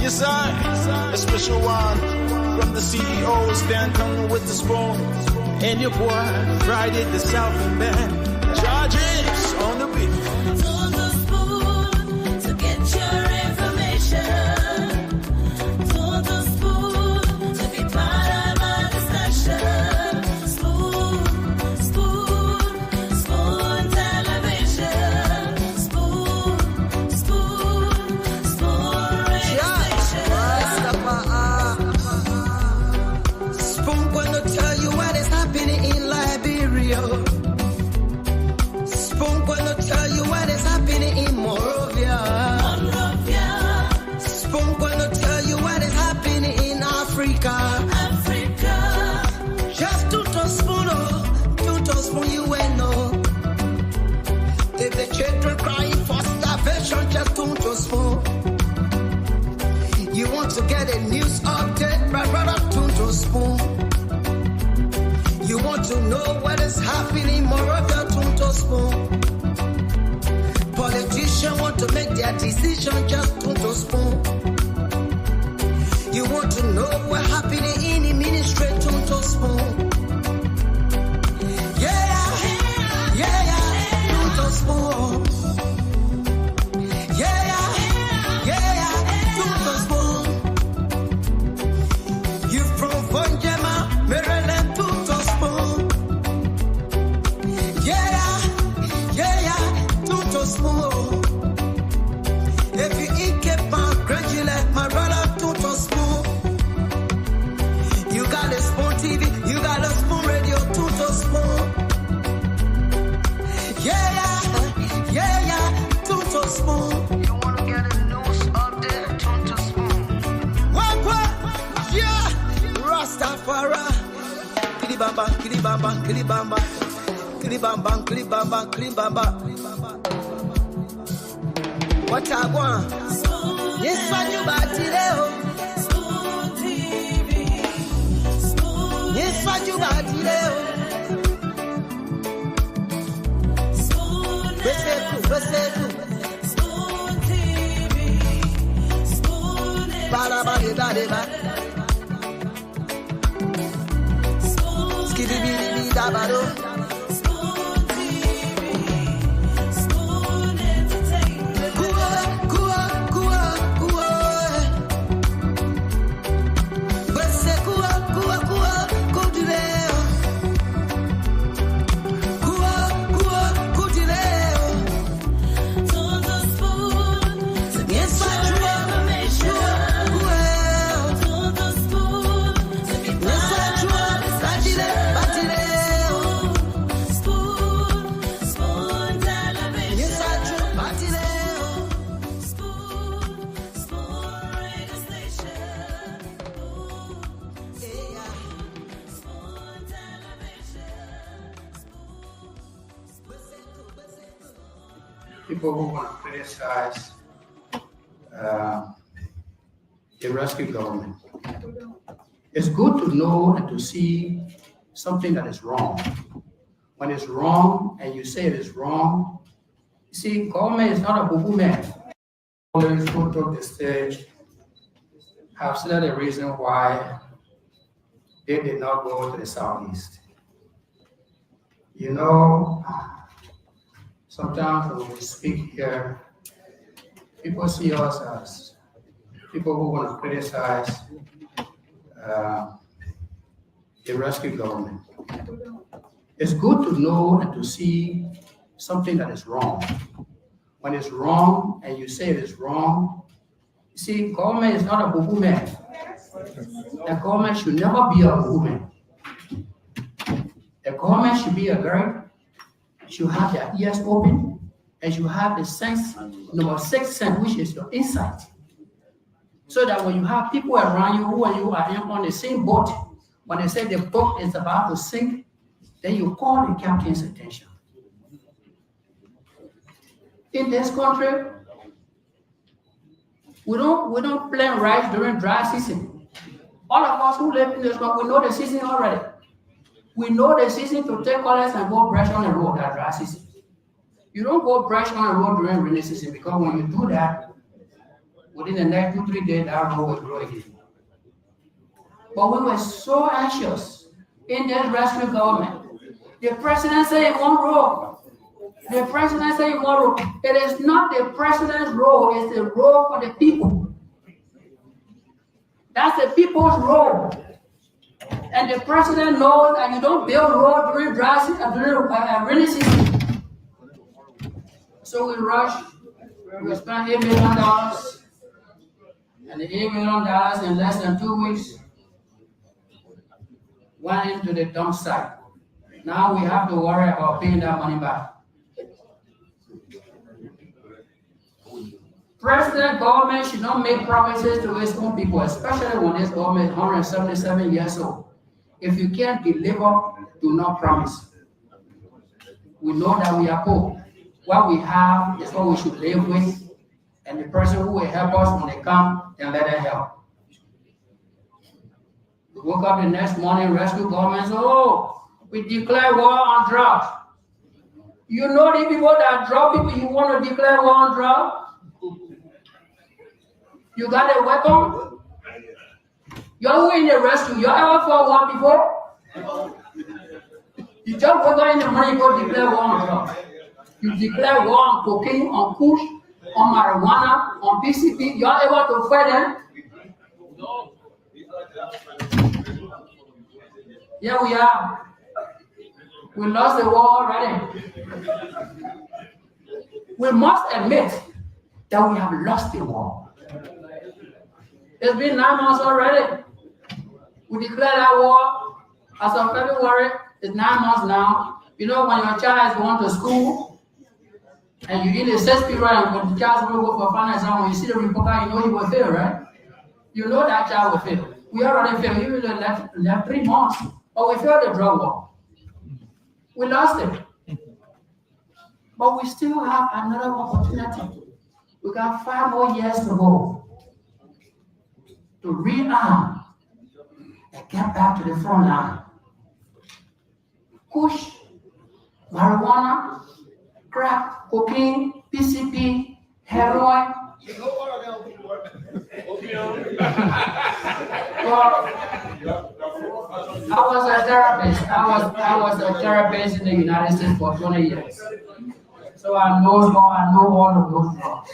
Yes, I, a special one from the CEO, stand coming with the spoon. And your boy, Friday the Southern Band, charges on the beat. On the spoon to get your information. On the spoon to be part of our discussion. Spoon, spoon, spoon television. Spoon, spoon, spoon radio station. Spoon gonna tell you what is happening in Liberia. Spoon gonna tell you what is happening in Monrovia. Spoon gonna tell you what is happening in Africa. Just to spoon you will know. If the children crying for starvation, just to spoon. You want to get a news update, my brother, to spoon. You want to know what is happening in Moravia, to spoon. Politicians want to make their decision, just to spoon. You want to know what's happening in the ministry, to spoon. To spoon. To spoon. You from Vonjema, Maryland, to spoon. To spoon. If you eat kepa, gradually, my brother, to spoon. You got a spoon TV, you got a spoon radio, to spoon. To spoon. You want to get a news update, to spoon. What? Yeah. Rastafari. Kilibamba, kilibamba, kilibamba. Kilibamba, kilibamba, kilibamba. What I want? Yes, when you bati leo. Spoon TV. Spoon. Yes, when you bati leo. Spoon. Besetu. Spoon TV. Spoon. Ba. Spoon. Skidibidi dabado. Spoon TV. Spoon entertainment. Kuwa. Bese kuwa, kudileo. Kuwa, kudileo. On the spoon to get Yes, your information. On the spoon to be part of our discussion. Spoon television. Spoon radio station. Spoon television. People who want to criticize the rescue government. It's good to know and to see something that is wrong. When it's wrong and you say it is wrong, you see, government is not a boo-boo man. Those who took the stage have said the reason why they did not go to the southeast. You know, sometimes when we speak here, people see us as people who want to criticize the rescue government. It's good to know and to see something that is wrong. When it's wrong and you say it is wrong, you see, government is not a boo-boo man. The government should never be a boo-boo man. The government should be should have their ears open, and should have the sense, number 6 sense, which is your insight. So that when you have people around you who you are on the same boat, when they say the boat is about to sink, then you call the captain's attention. In this country, we don't plant rice during dry season. All of us who live in this country, we know the season already. We know the season to take colors and go brush on the road that dry season. You don't go brush on the road during rainy season, because when you do that, Within the next 2-3 days, that road will grow again. But we were so anxious in this rescue government. The president said in one row. The president said in one row. It is not the president's role, it's the role for the people. That's the people's role. And the president knows that you don't build roads during dry season, during rainy season. So we rushed. We spent $8 million. And the $8 million in less than 2 weeks went into the dump site. Now we have to worry about paying that money back. President government should not make promises to its own people, especially when this government is 177 years old. If you can't deliver, do not promise. We know that we are poor. What we have is what we should live with, and the person who will help us when they come, then let them help. We woke up the next morning, rescue government said, oh, we declare war on drugs. You know the people that drug people, you want to declare war on drugs? You got a weapon? You're in the rescue. You ever fought war before? You just go down in the morning, go declare war on drugs. You declare war on cocaine, on kush, on marijuana, on PCP. You are able to fight them? No. Yeah, we are. We lost the war already. We must admit that we have lost the war. It's been 9 months already. We declared that war as of February. It's 9 months now. You know, when your child is going to school and you in the 6th period and when the child will go for final exam, when you see the report card, you know he will fail, right? You know that child will fail. We already failed. We even left 3 months, but we failed the drug war. We lost it. But we still have another opportunity. We got 5 more years to go to rearm and get back to the front line. Kush, marijuana, crack, cocaine, PCP, heroin. Well, I was a therapist. I was a therapist in the United States for 20 years. So I know all of those drugs.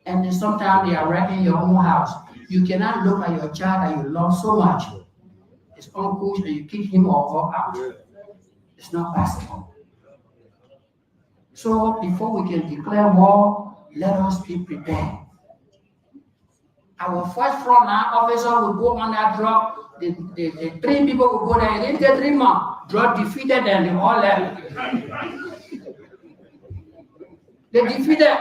And then sometimes they are wrecking your own house. You cannot look at your child that you love so much. It's uncool and you kick him or her out. It's not possible. So before we can declare war, let us be prepared. Our first frontline officer will go on that drug. The 3 people will go there. It didn't take 3 months. Drug defeated them. They all left. They defeated.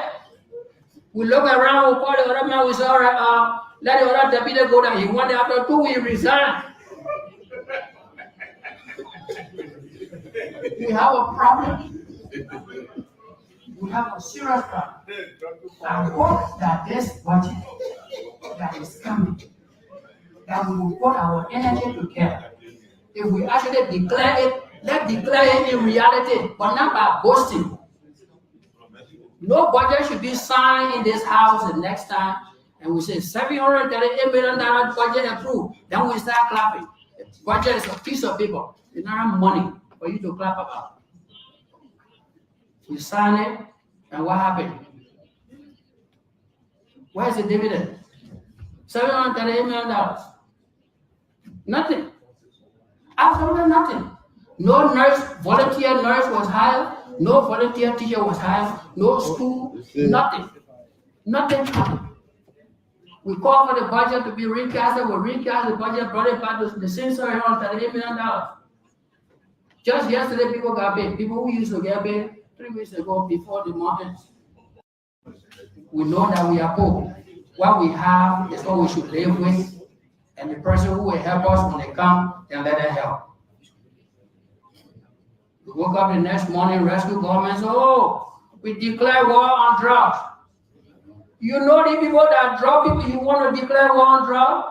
We look around, we call the other man, we say, all right, let the other deputy go there. He went there after 2 weeks, he resigned. We have a problem. We have a serious problem. I hope that this budget that is coming, that we will put our energy together. If we actually declare it, let's declare it in reality, but not by boasting. No budget should be signed in this house the next time, and we say $738 million budget approved. Then we start clapping. The budget is a piece of paper. It's not money for you to clap about. We sign it, and what happened? Where's the dividend? $738 million. Nothing. Absolutely nothing. No volunteer nurse was hired. No volunteer teacher was hired. No school. Nothing. Nothing happened. We called for the budget to be recasted. We recast the budget, brought it back to the same $738 million. Just yesterday, people got paid. People who used to get paid 3 weeks ago before the market. We know that we are poor. What we have is what we should live with, and the person who will help us when they come, then let them help. We woke up the next morning, rescue government said, oh, we declare war on drugs. You know the people that drug people, you want to declare war on drugs?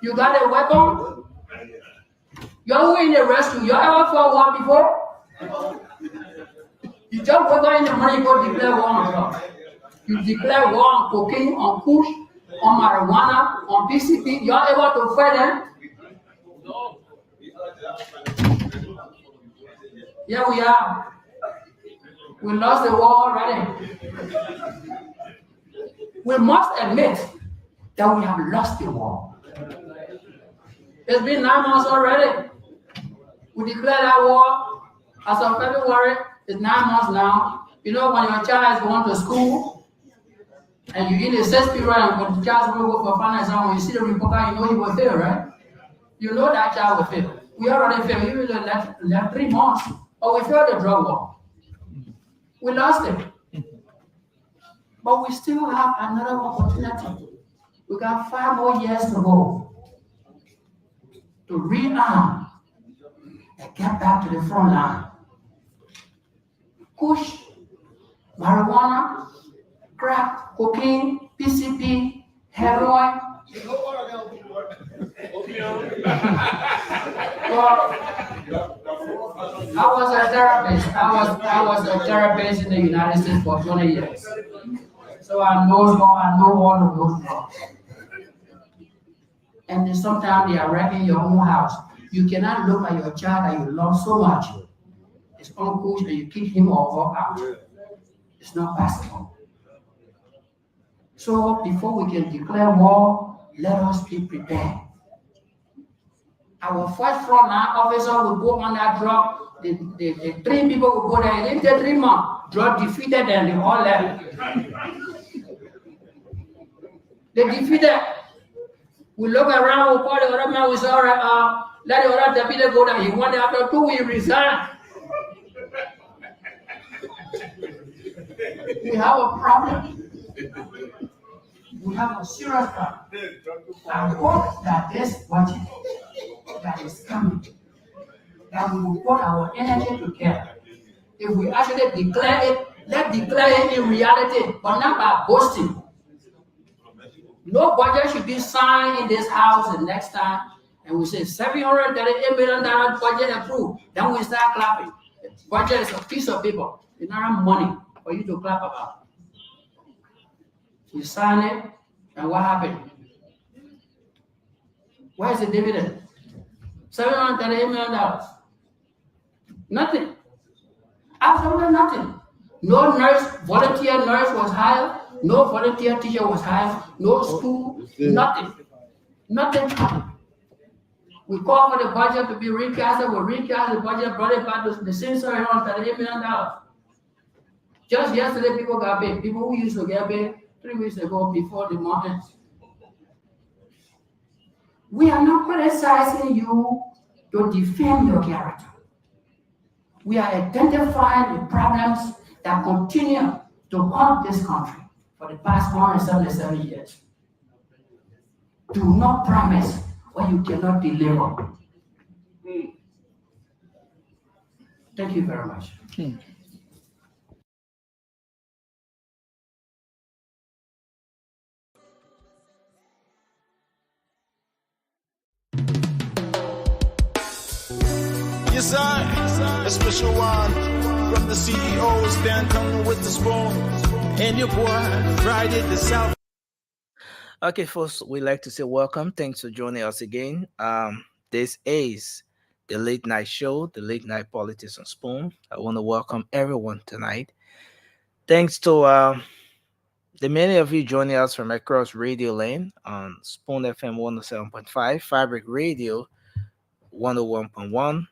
You got a weapon? You're in the rescue. You ever fought war before? You just go down in the morning, go declare war on drugs. You declare war on cocaine, on kush, on marijuana, on PCP. You're able to fight them? Here we are. We lost the war already. We must admit that we have lost the war. It's been 9 months already. We declared that war as of February. It's 9 months now. You know, when your child is going to school and you in the 6th period and when the child will go for final exam, when you see the report, you know he will fail, right? You know that child will fail. We already failed. We will left 3 months, but we failed the drug war. We lost it. But we still have another opportunity. We got 5 more years to go to rearm and get back to the front line. Kush, marijuana, crack, cocaine, PCP, heroin. Well, I was a therapist. I was a therapist in the United States for 20 years. So I know all of those drugs. And then sometimes they are right in your own house. You cannot look at your child that you love so much. It's uncle and you kick him or her out. It's not possible. So before we can declare war, let us be prepared. Our first frontline officer will go on that drug. The 3 people will go there. It didn't take 3 months. Drug defeated them. They all left. They defeated. We look around. We call the other man. We say, all right, let the other deputy go there. He went there after 2 weeks. He resigned. We have a problem. We have a serious problem. I hope that this budget that is coming, that we will put our energy together. If we actually declare it, let's declare it in reality, but not by boasting. No budget should be signed in this house the next time, and we say $738 million budget approved. Then we start clapping. The budget is a piece of paper. It's not money for you to clap about. We sign it, and what happened? Where is the dividend? $738 million. Nothing. Absolutely nothing. No volunteer nurse was hired. No volunteer teacher was hired. No school. Nothing. Nothing happened. We called for the budget to be recast. We recast the budget, brought it back to the same $738 million. Just yesterday, people got paid. People who used to get paid 3 weeks ago before the month. We are not criticizing you to defend your character. We are identifying the problems that continue to haunt this country for the past 177 years. Do not promise what you cannot deliver. Thank you very much. Yes, I, a special one from the CEOs, Dan coming with the spoon, and your boy, Friday the South. Okay, folks, we'd like to say welcome. Thanks for joining us again. This is the late night show, the late night politics on Spoon. I want to welcome everyone tonight. Thanks to the many of you joining us from across Radio Lane on Spoon FM 107.5, Fabric Radio 101.1.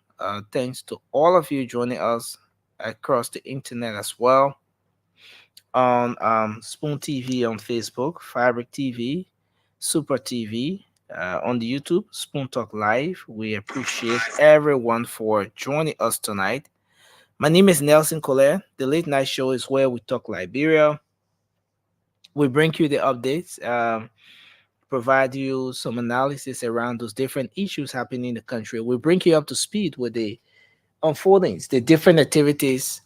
Thanks to all of you joining us across the internet as well on Spoon TV on Facebook, Fabric TV, Super TV, on the YouTube, Spoon Talk Live. We appreciate everyone for joining us tonight. My name is Nelson Colette. The Late Night Show is where we talk Liberia. We bring you the updates, provide you some analysis around those different issues happening in the country. We bring you up to speed with the unfoldings, the different activities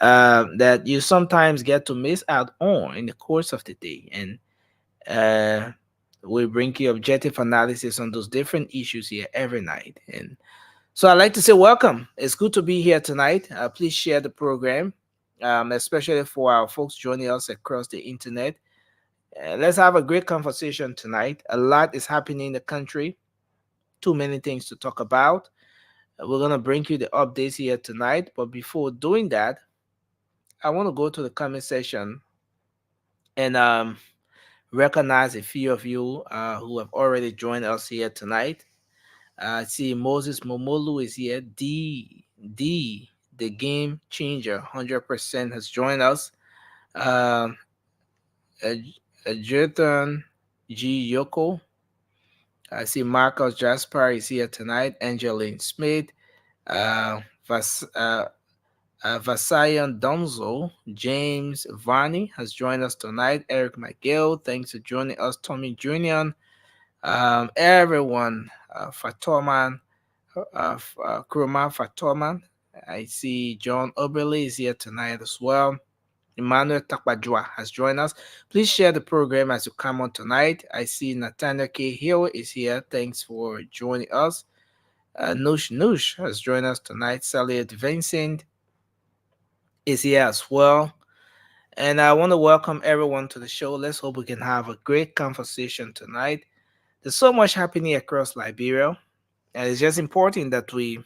that you sometimes get to miss out on in the course of the day. And we bring you objective analysis on those different issues here every night. And so I'd like to say welcome. It's good to be here tonight. Please share the program. especially for our folks joining us across the internet. Let's have a great conversation tonight. A lot is happening in the country, too many things to talk about. We're going to bring you the updates here tonight. But before doing that, I want to go to the comment section and recognize a few of you who have already joined us here tonight. I see Moses Momolu is here. D, the game changer, 100% has joined us. Um, Jethan G. Yoko. I see Marcus Jasper is here tonight. Angeline Smith. Uh, Vasayan Donzo. James Varney has joined us tonight. Eric McGill, thanks for joining us. Tommy Junior. Everyone. Fatoman. Kuruma Fatoman. I see John Oberly is here tonight as well. Emmanuel Takbajwa has joined us. Please share the program as you come on tonight. I see Nathaniel K. Hill is here. Thanks for joining us. Nush has joined us tonight. Saliot Vincent is here as well. And I want to welcome everyone to the show. Let's hope we can have a great conversation tonight. There's so much happening across Liberia, and it's just important that we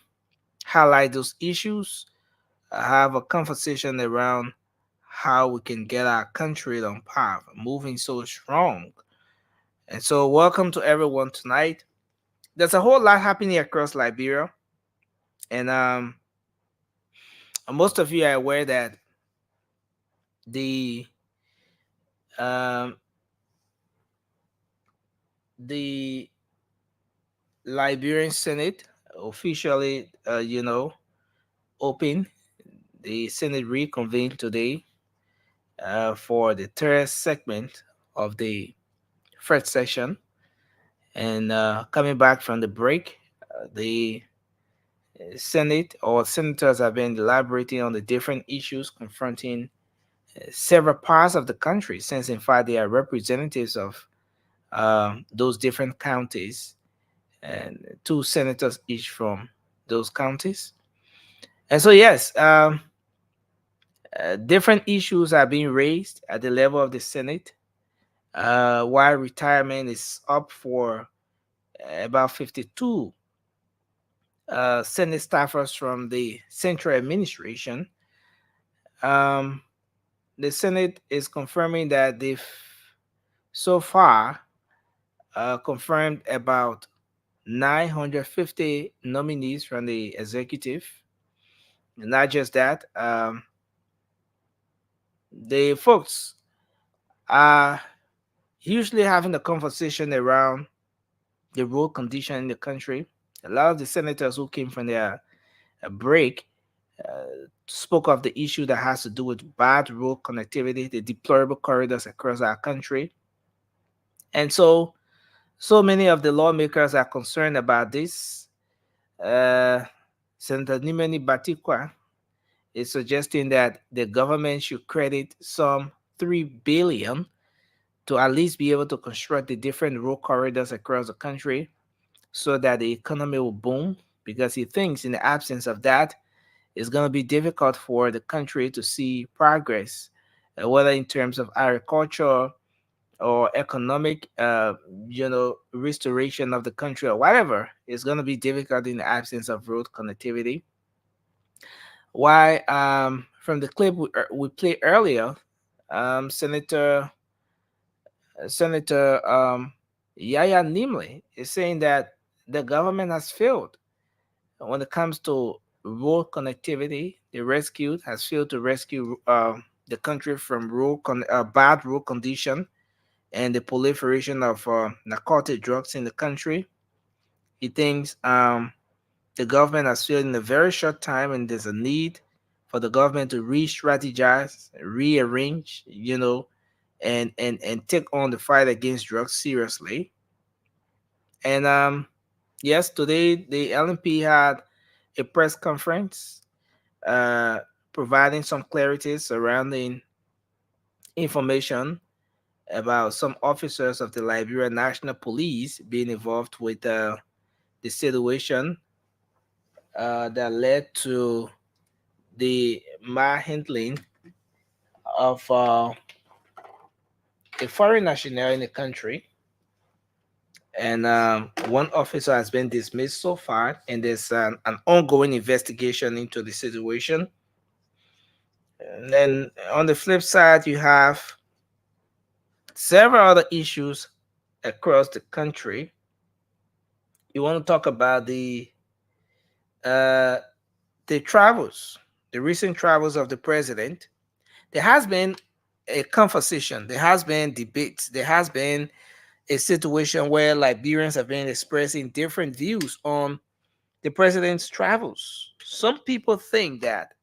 highlight those issues, have a conversation around how we can get our country on path, moving so strong. And so, welcome to everyone tonight. There's a whole lot happening across Liberia, and most of you are aware that the um, the Liberian Senate officially, opened. The Senate reconvened today for the third segment of the first session. And coming back from the break, the Senate or senators have been elaborating on the different issues confronting several parts of the country, since in fact they are representatives of those different counties and two senators each from those counties. And so, yes, different issues are being raised at the level of the Senate. While retirement is up for about 52 Senate staffers from the central administration, um, the Senate is confirming that they've so far confirmed about 950 nominees from the executive. Not just that, the folks are usually having a conversation around the road condition in the country. A lot of the senators who came from their break spoke of the issue that has to do with bad road connectivity, the deplorable corridors across our country. And so many of the lawmakers are concerned about this. Senator Nimeni Batikwa is suggesting that the government should credit some 3 billion to at least be able to construct the different road corridors across the country so that the economy will boom, because he thinks in the absence of that, it's going to be difficult for the country to see progress, whether in terms of agriculture or economic, restoration of the country or whatever. It's going to be difficult in the absence of road connectivity. Why, from the clip we played earlier, Senator Yaya Nimley is saying that the government has failed when it comes to road connectivity. The rescue has failed to rescue the country from bad road condition and the proliferation of narcotic drugs in the country. He thinks the government has failed in a very short time, and there's a need for the government to re-strategize, rearrange, and take on the fight against drugs seriously. And yes, today the LNP had a press conference uh, providing some clarity surrounding information about some officers of the Liberia National Police being involved with the situation that led to the manhandling of a foreign national in the country, and one officer has been dismissed so far, and there's an ongoing investigation into the situation. And then on the flip side, you have several other issues across the country. You want to talk about uh, the travels, the recent travels of the president. There has been a conversation, there has been debates, there has been a situation where Liberians have been expressing different views on the president's travels. Some people think that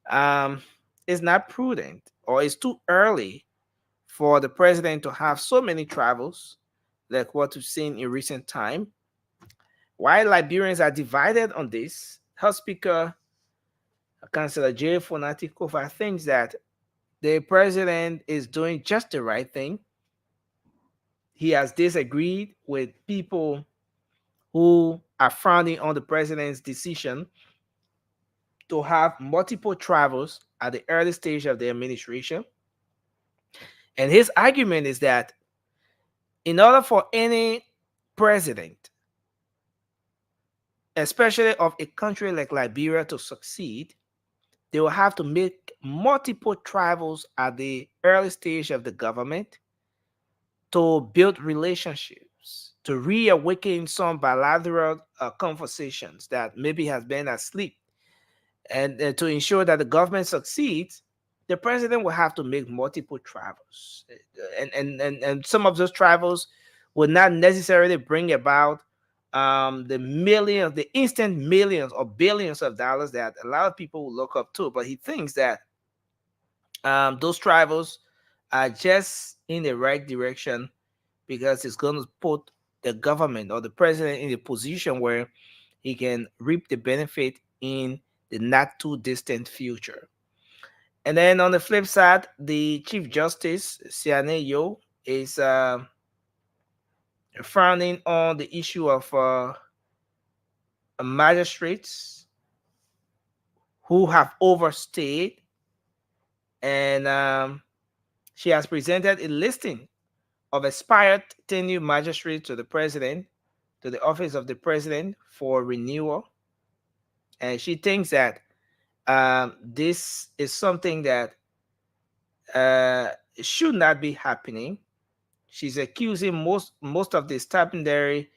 um, it's not prudent or it's too early for the president to have so many travels like what we've seen in recent time. While Liberians are divided on this, House Speaker Councillor J. Fonatikova thinks that the president is doing just the right thing. He has disagreed with people who are frowning on the president's decision to have multiple travels at the early stage of the administration. And his argument is that in order for any president, especially of a country like Liberia, to succeed, they will have to make multiple travels at the early stage of the government to build relationships, to reawaken some bilateral conversations that maybe has been asleep. And to ensure that the government succeeds, the president will have to make multiple travels. And some of those travels will not necessarily bring about the instant millions or billions of dollars that a lot of people will look up to. But he thinks that those travels are just in the right direction because it's going to put the government or the president in a position where he can reap the benefit in the not too distant future. And then on the flip side, the Chief Justice, Siane Yo, is frowning on the issue of magistrates who have overstayed. And she has presented a listing of expired tenure magistrates to the president, to the office of the president for renewal. And she thinks that this is something that should not be happening. She's accusing most of the stipendiary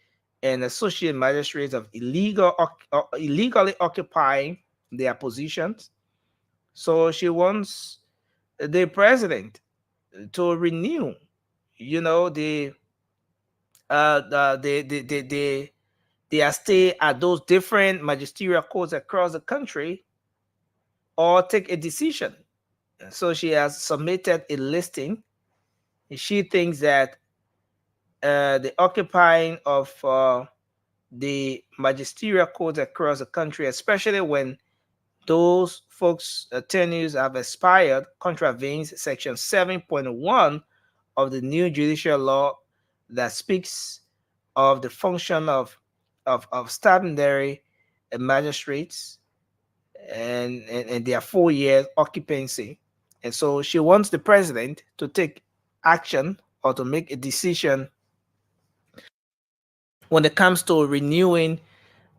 and associate magistrates of illegally occupying their positions. So she wants the president to renew, the their stay at those different magisterial courts across the country, or take a decision. So she has submitted a listing. She thinks that the occupying of the magisterial courts across the country, especially when those folks' tenures have expired, contravenes Section 7.1 of the new judicial law that speaks of the function of stipendiary magistrates and their 4 year occupancy. And so she wants the president to take action or to make a decision when it comes to renewing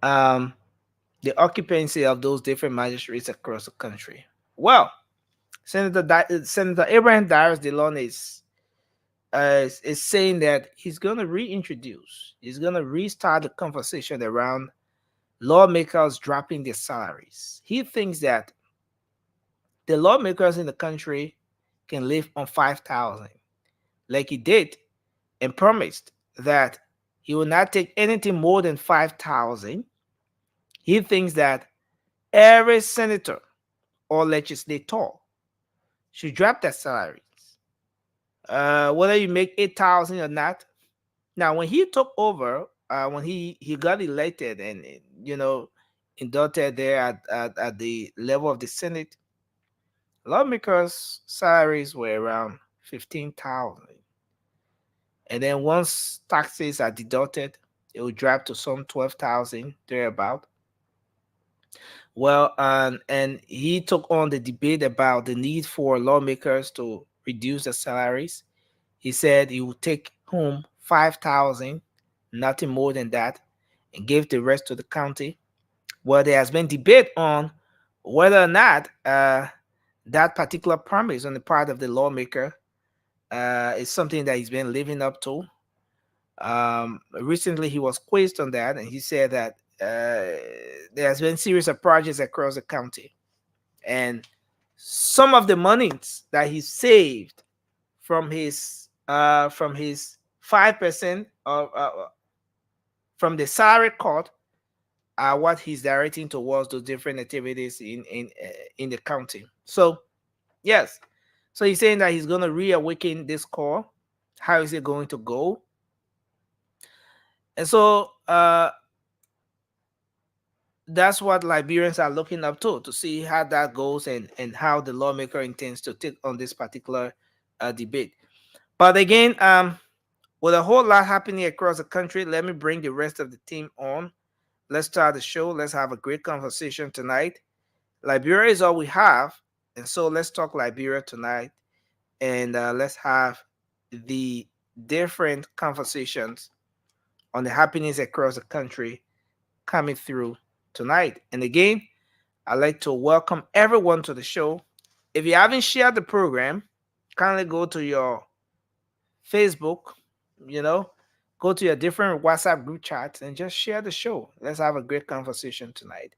um, the occupancy of those different magistrates across the country. Well, Senator Abraham Darius Dillon is saying that he's going to he's going to restart the conversation around lawmakers dropping their salaries. He thinks that the lawmakers in the country can live on 5,000, like he did and promised that he will not take anything more than 5,000. He thinks that every senator or legislator should drop their salaries, whether you make 8,000 or not. Now, when he took over, when he got elected and inducted there at the level of the Senate, lawmakers' salaries were around 15,000. And then once taxes are deducted, it will drop to some 12,000 thereabout. Well, and he took on the debate about the need for lawmakers to reduce the salaries. He said he would take home 5,000, nothing more than that, and give the rest to the county. Well, there has been debate on whether or not that particular promise on the part of the lawmaker is something that he's been living up to. Recently, he was quizzed on that, and he said that there has been series of projects across the county, and some of the monies that he saved from his 5% of from the salary cut are what he's directing towards those different activities in the county. So yes, so he's saying that he's going to reawaken this core. How is it going to go? And so that's what Liberians are looking up to see how that goes and how the lawmaker intends to take on this particular debate. But again, with a whole lot happening across the country, let me bring the rest of the team on. Let's start the show. Let's have a great conversation tonight. Liberia is all we have, and so let's talk Liberia tonight, and let's have the different conversations on the happenings across the country coming through tonight. And again, I'd like to welcome everyone to the show. If you haven't shared the program, kindly go to your Facebook, you know, go to your different WhatsApp group chats and just share the show. Let's have a great conversation tonight.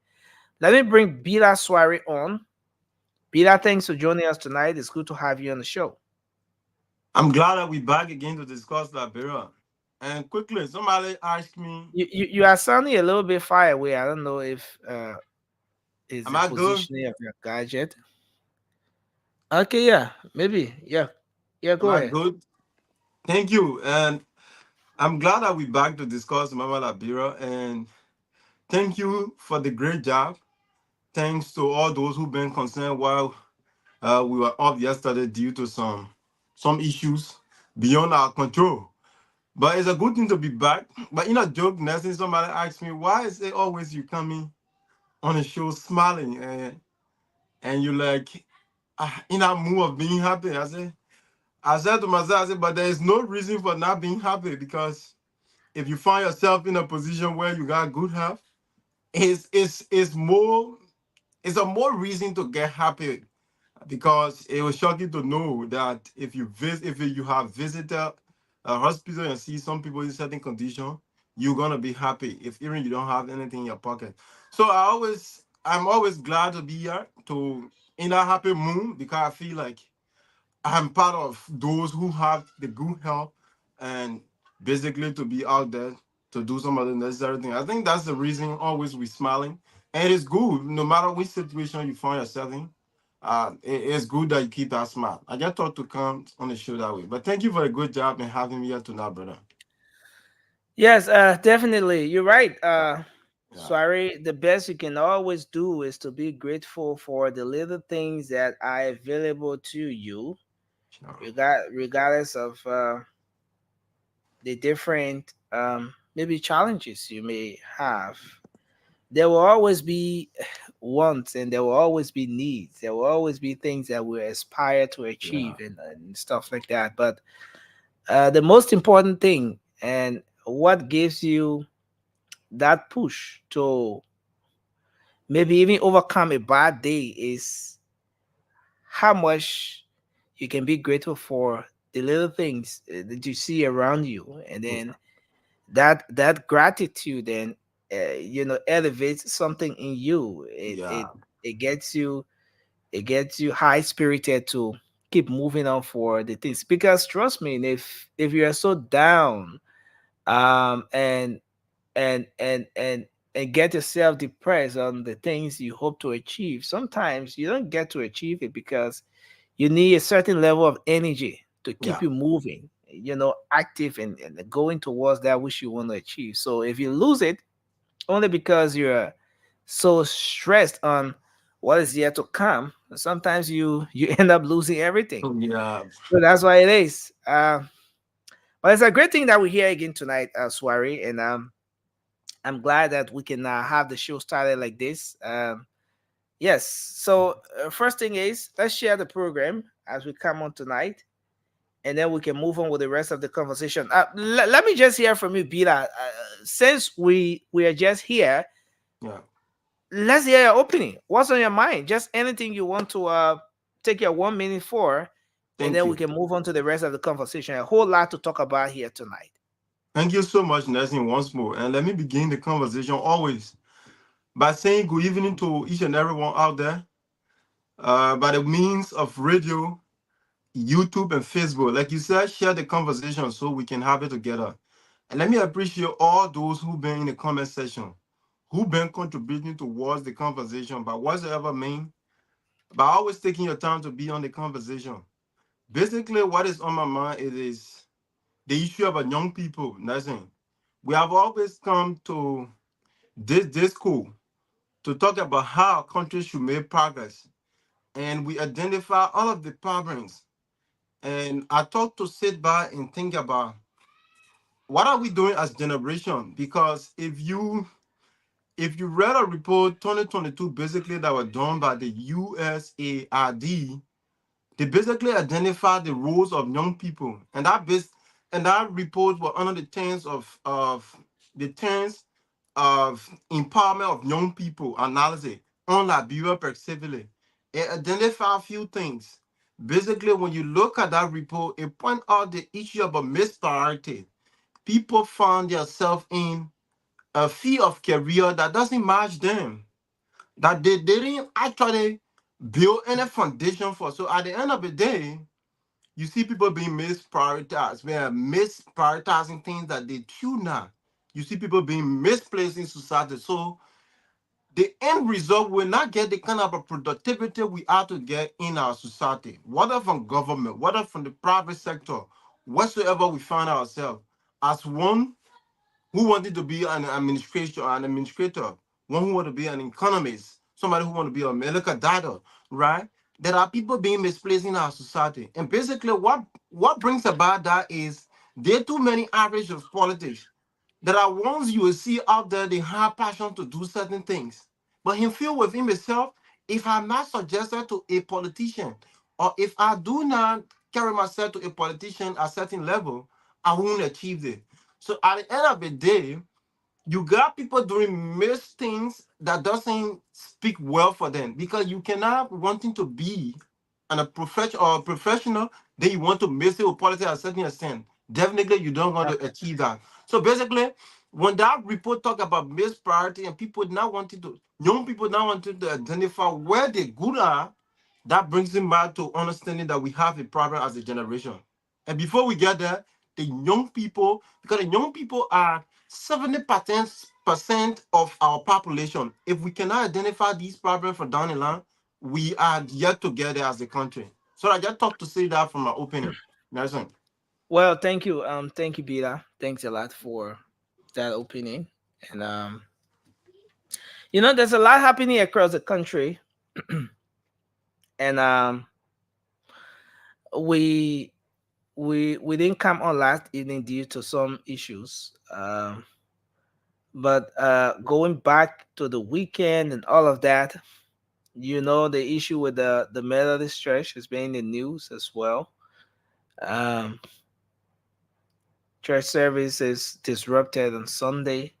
Let me bring Bila Swari on. Bila, thanks for joining us tonight. It's good to have you on the show. I'm glad that we're back again to discuss Liberia. And quickly, somebody asked me, You are sounding a little bit far away. I don't know if is am the I good? positioning of your gadget. Okay, yeah, maybe. Yeah. Yeah, Am go I ahead. good? Thank you. And I'm glad that we're back to discuss Mama Liberia. And thank you for the great job. Thanks to all those who've been concerned while we were off yesterday due to some issues beyond our control. But it's a good thing to be back. But in a joke, nesting, somebody asked me, why is it always you coming on the show smiling and you like in that mood of being happy? I said to myself, I said, but there is no reason for not being happy because if you find yourself in a position where you got good health, it's more it's a more reason to get happy because it was shocking to know that if you have visited a hospital and see some people in certain condition, you're gonna be happy if even you don't have anything in your pocket. So I'm always glad to be here to in a happy mood because I feel like I'm part of those who have the good health and basically to be out there to do some of the necessary things. I think that's the reason always we smiling. And it's good, no matter which situation you find yourself in. It's good that you keep that smile. I just thought to come on the show that way. But thank you for a good job and having me here tonight, brother. Yes, definitely. You're right. Yeah. Sorry, the best you can always do is to be grateful for the little things that are available to you, Sure. regardless of the different maybe challenges you may have. There will always be wants and there will always be needs. There will always be things that we aspire to Yeah. achieve and stuff like that. But the most important thing and what gives you that push to maybe even overcome a bad day is how much you can be grateful for the little things that you see around you, and then Yeah. that gratitude then elevates something in you. Yeah. It gets you, it gets you high spirited to keep moving on for the things, because trust me, if you are so down um and and get yourself depressed on the things you hope to achieve, sometimes you don't get to achieve it because you need a certain level of energy to keep Yeah. you moving, active and going towards that which you want to achieve. So if you lose it only because you're so stressed on what is yet to come, sometimes you end up losing everything. Yeah. So that's why it is. But it's a great thing that we're here again tonight, Swari, and I'm glad that we can have the show started like this. Yes. So first thing is, let's share the program as we come on tonight, and then we can move on with the rest of the conversation. Let me just hear from you, Bila. Since we are just here, Yeah. let's hear your opening. What's on your mind? Just anything you want to take your 1 minute for, and Thank then we you. can move on to the rest of the conversation. A whole lot to talk about here tonight. Thank you so much, Nelson, once more. And let me begin the conversation always by saying good evening to each and everyone out there by the means of radio, YouTube, and Facebook. Like you said, share the conversation so we can have it together. And let me appreciate all those who've been in the comment section, who've been contributing towards the conversation by whatsoever mean, by always taking your time to be on the conversation. Basically, what is on my mind is the issue about young people. Nothing. We have always come to this school to talk about how our country should make progress. And we identify all of the problems. And I thought to sit back and think about what are we doing as generation? Because if you read a report 2022 basically that was done by the USAID, they basically identified the roles of young people. And that report was under the terms of empowerment of young people analysis on Liberia specifically. It identified a few things. Basically, when you look at that report, it points out the issue about mispriority. People find themselves in a field of career that doesn't match them, that they didn't actually build any foundation for. So at the end of the day, you see people being misprioritized. We are misprioritizing things that they should not. You see people being misplaced in society. So the end result will not get the kind of a productivity we are to get in our society, whether from government, whether from the private sector, whatsoever we find ourselves. As one who wanted to be an administrator, one who wanted to be an economist, somebody who wanted to be a medical doctor, right? There are people being misplaced in our society. And basically what brings about that is there are too many average of politics. There are ones you will see out there, they have passion to do certain things. But he feel within himself, if I'm not suggested to a politician, or if I do not carry myself to a politician at a certain level, I won't achieve it. So at the end of the day, you got people doing most things that doesn't speak well for them because you cannot wanting to be a professional, then you want to mix it with politics at a certain extent. Definitely, you don't want to achieve that. So basically, when that report talk about missed priority and people not wanting to, young people not wanting to identify where they good are, that brings them back to understanding that we have a problem as a generation. And before we get there, the young people, because the young people are 70% of our population. If we cannot identify these problems from down the line, we are yet to get there as a country. So I just thought to say that from my opening. Nelson. Well, thank you. Thank you, Bila. Thanks a lot for that opening. And there's a lot happening across the country, and we we didn't come on last evening due to some issues. But going back to the weekend and all of that, the issue with the Methodist Church has been in the news as well. Um, Church service is disrupted on Sunday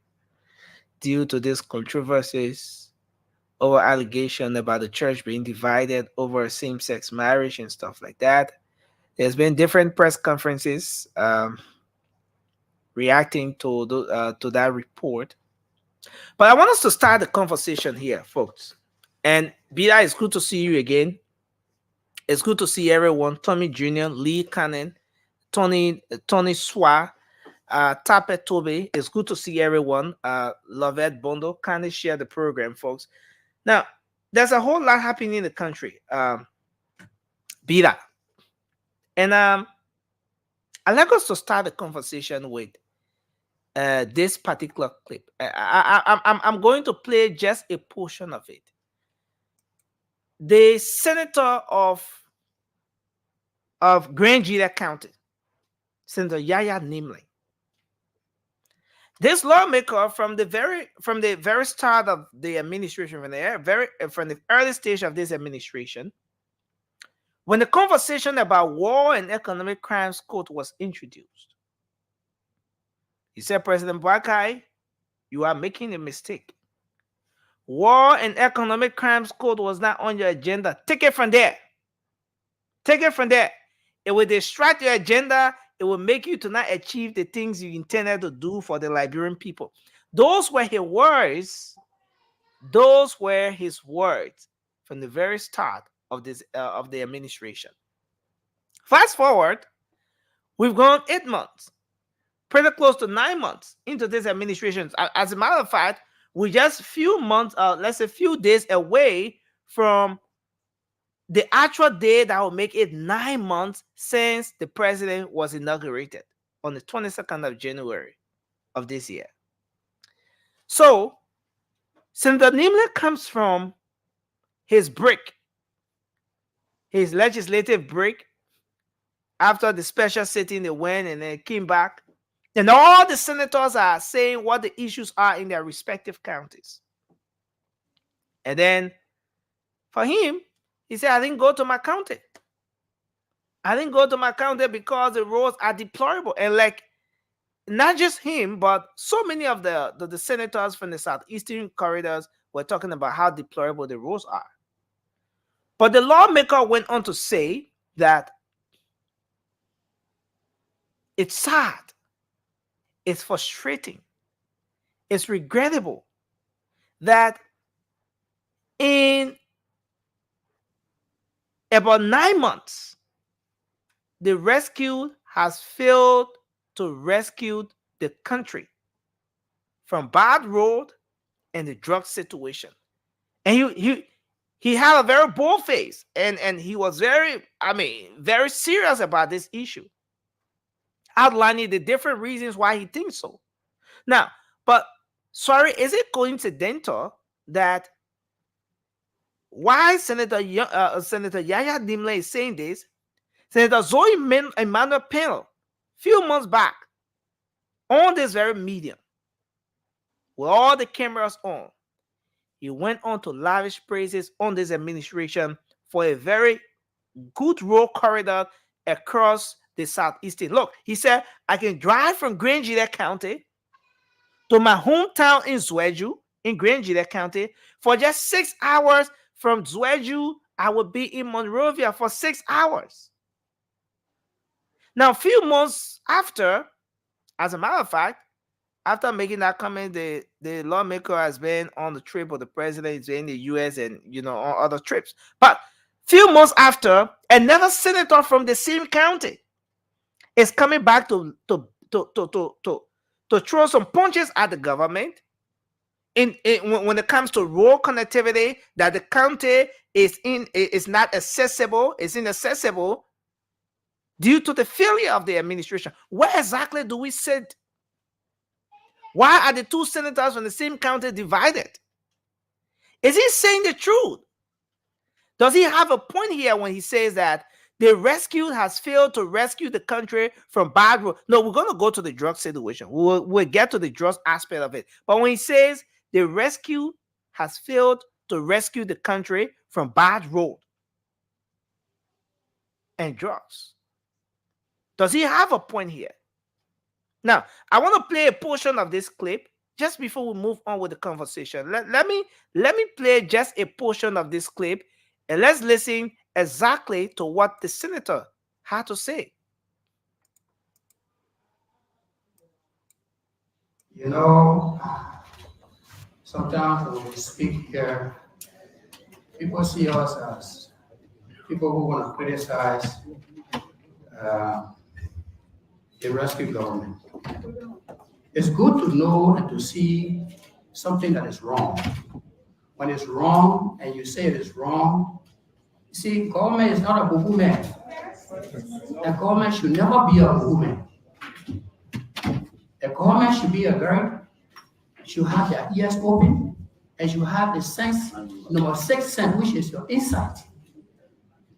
due to these controversies over allegation about the church being divided over same-sex marriage and stuff like that. There's been different press conferences reacting to that report. But I want us to start the conversation here, folks. And Bida, it's good to see you again. It's good to see everyone. Tommy Jr., Lee Cannon, Tony Swa, Tape Toby. It's good to see everyone. Lovette Bondo, kindly share the program, folks. Now, there's a whole lot happening in the country. Bida. And I'd like us to start the conversation with this particular clip. I'm going to play just a portion of it. The senator of Grand Gila County, Senator Yaya Nimley, This lawmaker from the very start of the administration, from the early stage of this administration, when the conversation about war and economic crimes code was introduced, he said, President Buakai, you are making a mistake. War and economic crimes code was not on your agenda. Take it from there. Take it from there. It will distract your agenda. It will make you to not achieve the things you intended to do for the Liberian people. Those were his words. Those were his words from the very start of the administration. Fast forward, we've gone 8 months, pretty close to 9 months into this administration. As a matter of fact, we're just a few months, let's say a few days away from the actual day that will make it 9 months since the president was inaugurated on the 22nd of January of this year. So, Senator Nimle comes from his break, his legislative break, after the special sitting they went and then came back. And all the senators are saying what the issues are in their respective counties. And then for him, he said, I didn't go to my county. I didn't go to my county because the roads are deplorable. And like, not just him, but so many of the senators from the southeastern corridors were talking about how deplorable the roads are. But the lawmaker went on to say that it's sad, it's frustrating, it's regrettable that in about 9 months, the rescue has failed to rescue the country from bad road and the drug situation. And he had a very bold face, and he was very serious about this issue, outlining the different reasons why he thinks so. Now, but sorry, is it coincidental that why Senator Yahya Dimle is saying this? Senator Zoe Emmanuel Pell, few months back, on this very medium, with all the cameras on, he went on to lavish praises on this administration for a very good road corridor across the southeastern. Look, he said, I can drive from Grangeda County to my hometown in Zweju, in Grangeda County, for just 6 hours. From Zweju, I would be in Monrovia for 6 hours. Now, a few months after, as a matter of fact, after making that comment, the lawmaker has been on the trip, or the president is in the U.S. and, on other trips. But few months after, another senator from the same county is coming back to throw some punches at the government when it comes to road connectivity, that the county is not accessible, is inaccessible due to the failure of the administration. Where exactly do we sit? Why are the two senators from the same county divided? Is he saying the truth? Does he have a point here when he says that the rescue has failed to rescue the country from bad road? No, we're going to go to the drug situation. We'll get to the drug aspect of it. But when he says the rescue has failed to rescue the country from bad road and drugs, does he have a point here? Now, I want to play a portion of this clip just before we move on with the conversation. Let me play just a portion of this clip, and let's listen exactly to what the senator had to say. Sometimes when we speak here, people see us as people who want to criticize the rescue government. It's good to know and to see something that is wrong. When it's wrong and you say it is wrong, you see, government is not a boo-boo man. The government should never be a boo-boo man. The government should be should have their ears open, and should have the sense, number 6 sense, which is your insight.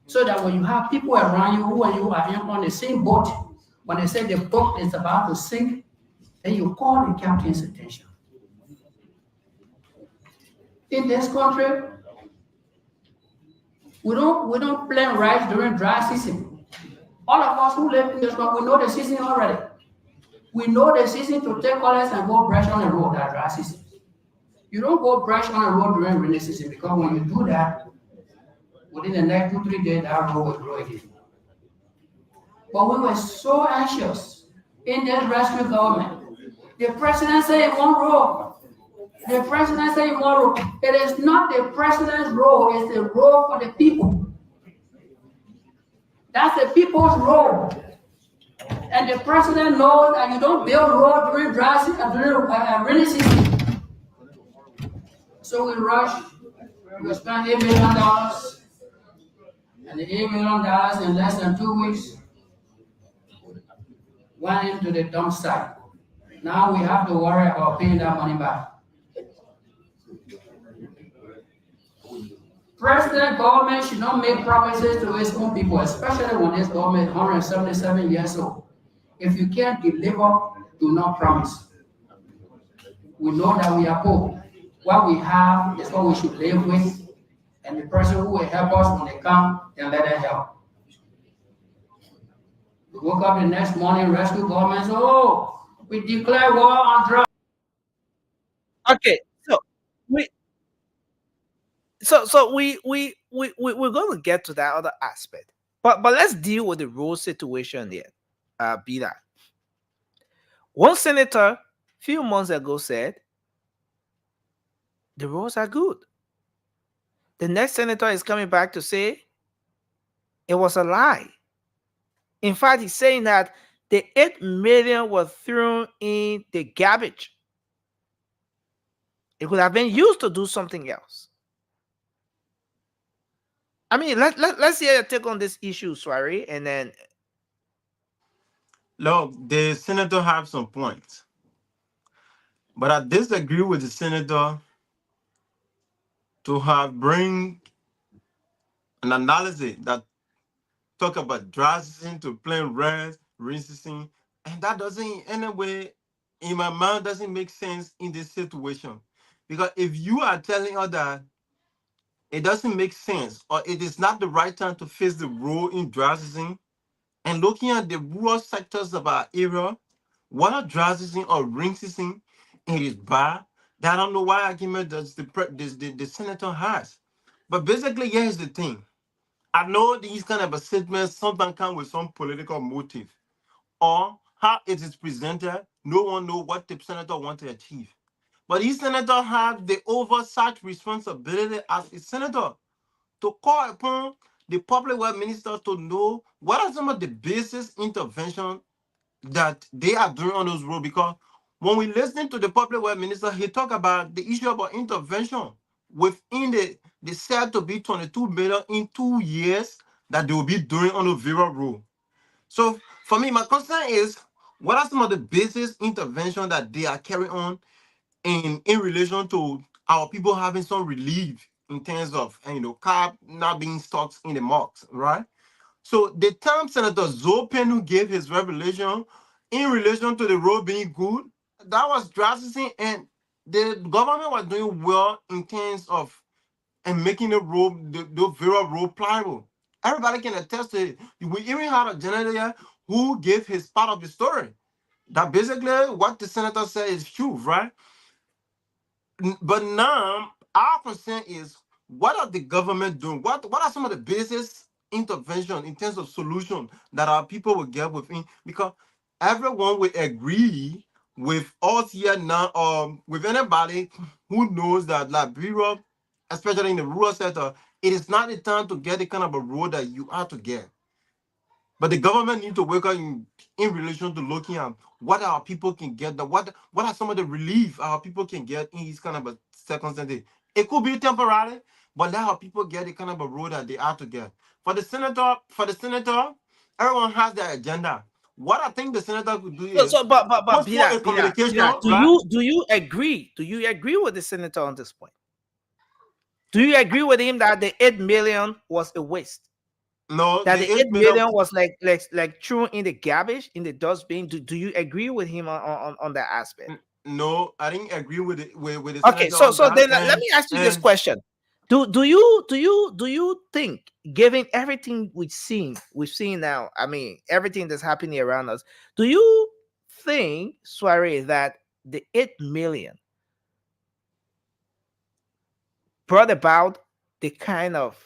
So that when you have people around you who and you are on the same boat, when they say the boat is about to sink, then you call the captain's attention. In this country, we don't plant rice during dry season. All of us who live in this country, we know the season already. We know the season to take colors and go brush on the road at dry season. You don't go brush on the road during rainy season, because when you do that, within the next 2-3 days, that road will grow again. But we were so anxious in this rescue government. The president said in one role. The president said in one role. It is not the president's role, it's the role for the people. That's the people's role. And the president knows that you don't build roads during dry season, during rainy season. So we rushed. We spent $8 million. And the $8 million in less than 2 weeks went into the dump site. Now we have to worry about paying that money back. President government should not make promises to its own people, especially when this government is 177 years old. If you can't deliver, do not promise. We know that we are poor. What we have is what we should live with, and the person who will help us when they come, then let them help. We woke up the next morning, rescue government, oh, we declare war on drugs. Okay, so we're going to get to that other aspect, but let's deal with the road situation there. Be that one senator a few months ago said the roads are good. The next senator is coming back to say it was a lie. In fact, he's saying that the 8 million was thrown in the garbage. It could have been used to do something else. I mean, let's hear your take on this issue, Swari, and then. Look, the senator have some points, but I disagree with the senator to have bring an analysis that talk about dry season to plain rain season, and that doesn't in any way, in my mind, doesn't make sense in this situation. Because if you are telling us that it doesn't make sense or it is not the right time to face the road in dry season, and looking at the rural sectors of our area, whether dry season or rain season, it is bad. I don't know why argument does the senator has. But basically, here's the thing. I know these kind of statements sometimes come with some political motive, or how it is presented. No one knows what the senator wants to achieve. But these senators have the oversight responsibility as a senator to call upon the public works minister to know what are some of the basic interventions that they are doing on those roads. Because when we listen to the public works minister, he talk about the issue about intervention within the said to be 22 million in 2 years that they will be doing on the Vera road. So for me, my concern is what are some of the basic interventions that they are carrying on in relation to our people having some relief in terms of carb not being stocked in the mosques, right? So the time Senator Zopen who gave his revelation in relation to the road being good, that was drastic, and the government was doing well in terms of making the road, the Vera road pliable. Everybody can attest to it. We even had a general who gave his part of the story. That basically what the senator said is true, right? But now our concern is what are the government doing? What are some of the basis intervention in terms of solution that our people will get within? Because everyone will agree with us here now, with anybody who knows that Liberia, especially in the rural sector, it is not the time to get the kind of a road that you are to get. But the government need to work out in relation to looking at what our people can get, what are some of the relief our people can get in these kind of a circumstances. It could be temporary, but let our people get the kind of a road that they are to get. For the senator, everyone has their agenda. What I think the senator could do is But postpone a communication. do you agree? Do you agree with the senator on this point? Do you agree with him that the 8 million was a waste? No, That the the 8 8 million. million was like thrown in the garbage, in the dustbin. Do you agree with him on that aspect? No, I didn't agree with with the Okay, senator on so that. then let me ask you this And question. Do you think, given everything we've seen now, I mean everything that's happening around us, do you think, Soiree, that the 8 million brought about the kind of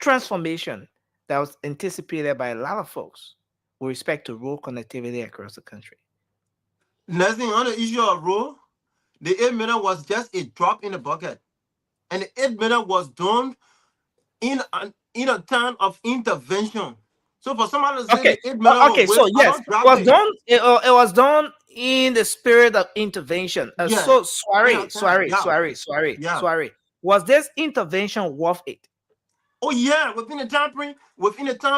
transformation that was anticipated by a lot of folks with respect to road connectivity across the country? next thing on the issue of road, the 8 million was just a drop in the bucket. And the 8 million was done in a time of intervention. So for somebody to say Okay. the 8 million was Okay. So waste, I yes, don't it drop was it. done. It was done in the spirit of intervention. Yeah, So in a sorry, time. sorry, Yeah, sorry, sorry, yeah. sorry. Was this intervention worth it? Oh yeah, within the time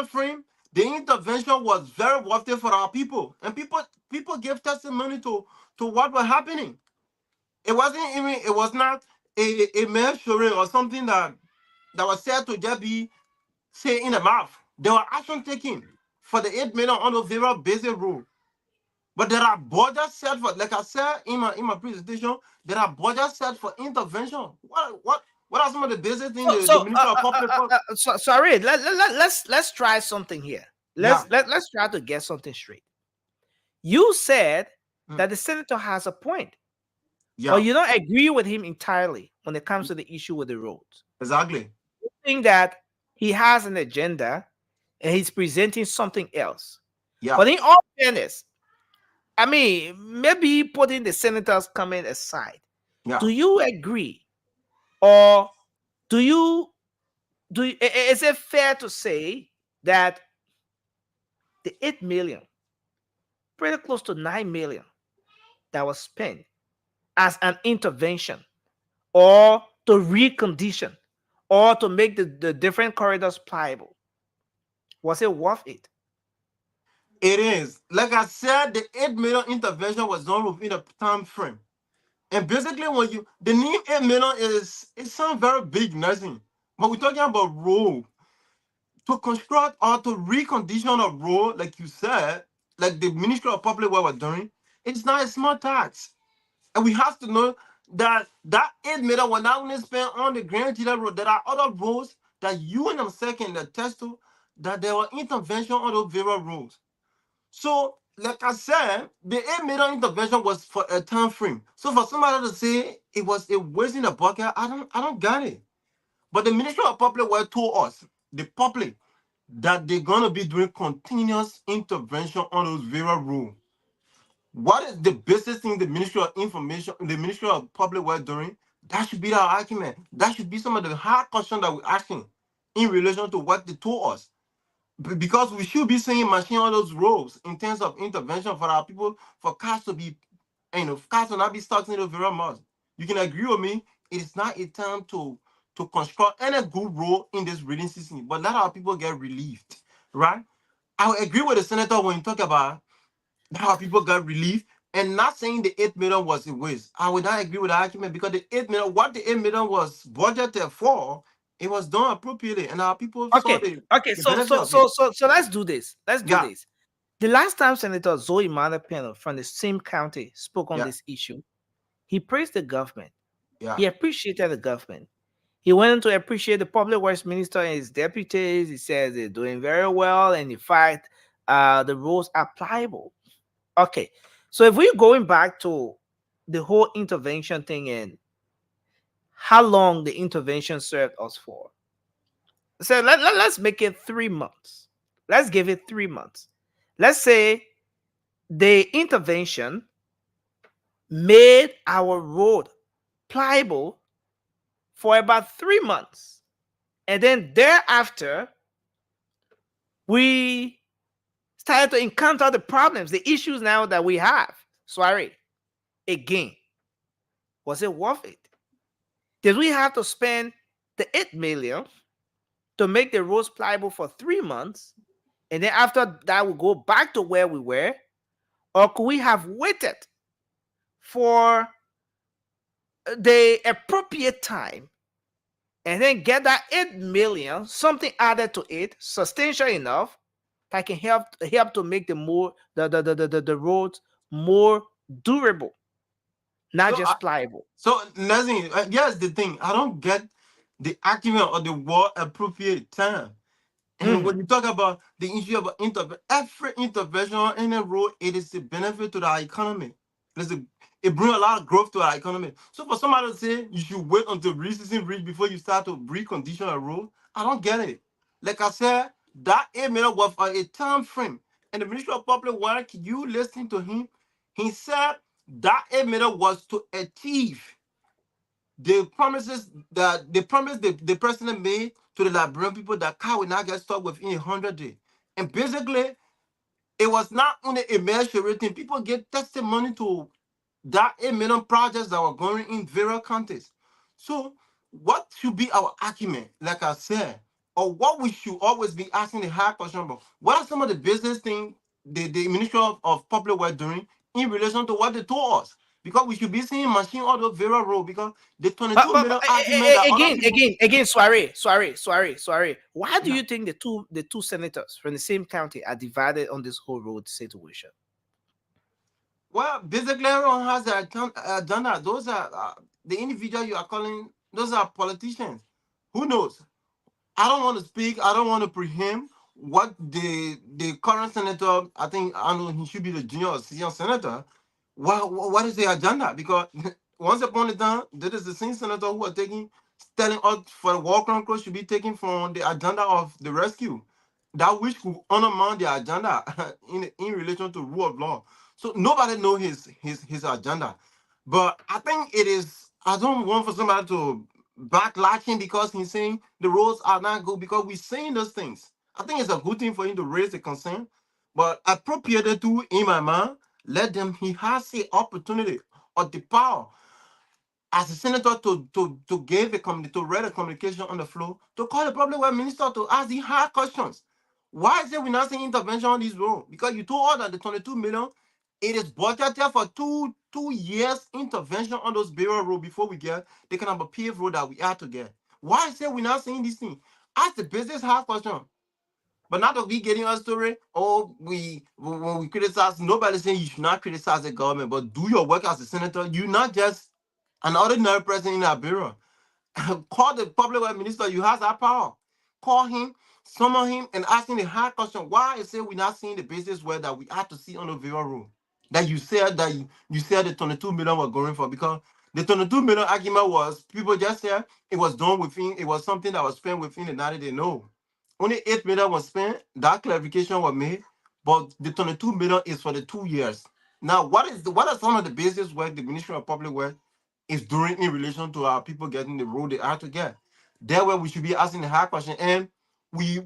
frame, the intervention was very worth it for our people, and people gave testimony to what was happening. It wasn't even. It was not a measuring or something that was said to just be say in the mouth. There were action taken for the 8 million on the very basic rule. But there are budgets set for, like I said in my presentation, there are budgets set for intervention. What are some of the basic things the Minister of Public Sorry. Let's try something here. Yeah, Let's try to get something straight. You said mm, that the senator has a point, but yeah, you don't agree with him entirely when it comes to the issue with the roads. exactly. You think that he has an agenda and he's presenting something else. Yeah, But in all fairness, I mean, maybe putting the senator's comment aside, yeah. do you agree, or do you is it fair to say that the 8 million, pretty close to 9 million, that was spent as an intervention or to recondition or to make the different corridors pliable, was it worth it? It is. Like I said, the 8 million intervention was done within a time frame. And basically, when you the name 8 million is it sounds very big, nothing. But we're talking about road. To construct or to recondition a road, like you said, like the Ministry of Public Works was doing, it's not a small tax. And we have to know that that 8 million was not only spent on the Grand Gila Road. There are other roads that you and them second attest to that there were intervention on those various roads. So, like I said, the 8 million intervention was for a time frame. So for somebody to say it was a waste in the bucket, I don't get it. But the Ministry of Public Works told us, the public, that they're gonna be doing continuous intervention on those various rules. What is the basic thing the Ministry of Information, the Ministry of Public Works doing? That should be our argument. That should be some of the hard questions that we're asking in relation to what they told us. Because we should be seeing machine on those roads in terms of intervention for our people, for cars to be, cars to not be stuck in the very much. You can agree with me. It is not a time to construct any good road in this rainy season, but let our people get relieved, right? I would agree with the senator when you talk about how people got relief, and not saying the 8 million was a waste. I would not agree with the argument because the 8 million, what the 8 million was budgeted for, it was done appropriately, and our people saw Okay, the, okay. the So benefit so of it. so so so let's do this. Let's do Yeah, this. The last time Senator Zoe Manapino from the same county spoke on yeah, this issue, he praised the government. yeah. He appreciated the government. He went on to appreciate the public works minister and his deputies. He says they're doing very well, and in fact, the rules are pliable. Okay, so if we're going back to the whole intervention thing and how long the intervention served us for, so let's make it 3 months. Let's give it 3 months. Let's say the intervention made our road pliable for about 3 months. And then thereafter, we started to encounter the problems, the issues now that we have. Sorry, again, was it worth it? Did we have to spend the 8 million to make the roads pliable for 3 months? And then after that, we go back to where we were? Or could we have waited for the appropriate time and then get that 8 million, something added to it, substantial enough that can help to make the roads more durable, not So just pliable. so Leslie, here's the thing. I don't get the argument or the word appropriate time. And Mhm. when you talk about the issue of every intervention in a road, it is a benefit to the economy. It brings a lot of growth to our economy. So for somebody to say you should wait until recession reach before you start to recondition a road, I don't get it. Like I said, that 8 million was for a time frame. And the Ministry of Public Works, you listen to him, he said that 8 million was to achieve the promises that the president made to the Liberian people that car will not get stopped within 100 days. And basically, it was not only a measure thing. People get testimony to that 8 million projects that were going in various countries. So, what should be our argument, like I said, or what we should always be asking the hard question about? What are some of the business things the Ministry of Public Works doing in relation to what they told us? Because we should be seeing machine all the various road because the But, 22 but, million but argument that other people. again, sorry. Why do Yeah. you think the two senators from the same county are divided on this whole road situation? Well, basically, everyone has their agenda. Those are the individual you are calling. Those are politicians. Who knows? I don't want to speak. I don't want to preempt what the current senator. I know he should be the junior or senior senator. What is the agenda? Because once upon a time, there is the same senator who are telling us for the war control should be taken from the agenda of the rescue, that which could undermine the agenda in relation to rule of law. So nobody know his agenda. But I think it is. I don't want for somebody to backlashing because he's saying the roads are not good because we're saying those things. I think it's a good thing for him to raise the concern, but appropriated to in my mind, let them. He has the opportunity or the power as a senator to give to read a communication on the floor to call the public works minister to ask the hard questions. Why is it we're not seeing intervention on this road? Because you told us that the 22 million, it is budgeted for two years intervention on those burial road before we get the kind of a paved road that we have to get. Why is it we're not seeing this thing? Ask the business hard question. But not that we getting a story, oh, when we criticize, nobody saying you should not criticize the government, but do your work as a senator. You're not just an ordinary person in our bureau. Call the public works minister, you have that power. Call him, summon him, and ask him the hard question. Why is it we're not seeing the business work that we have to see on the Vera Road? That you said the 22 million were going for, because the 22 million argument was people just said it was done within, it was something that was spent within the 90 days. No. Only 8 million was spent. That clarification was made, but the 22 million is for the 2 years. Now, what are some of the business work the Ministry of Public Works is doing in relation to our people getting the road they have to get? That way we should be asking the hard question. And we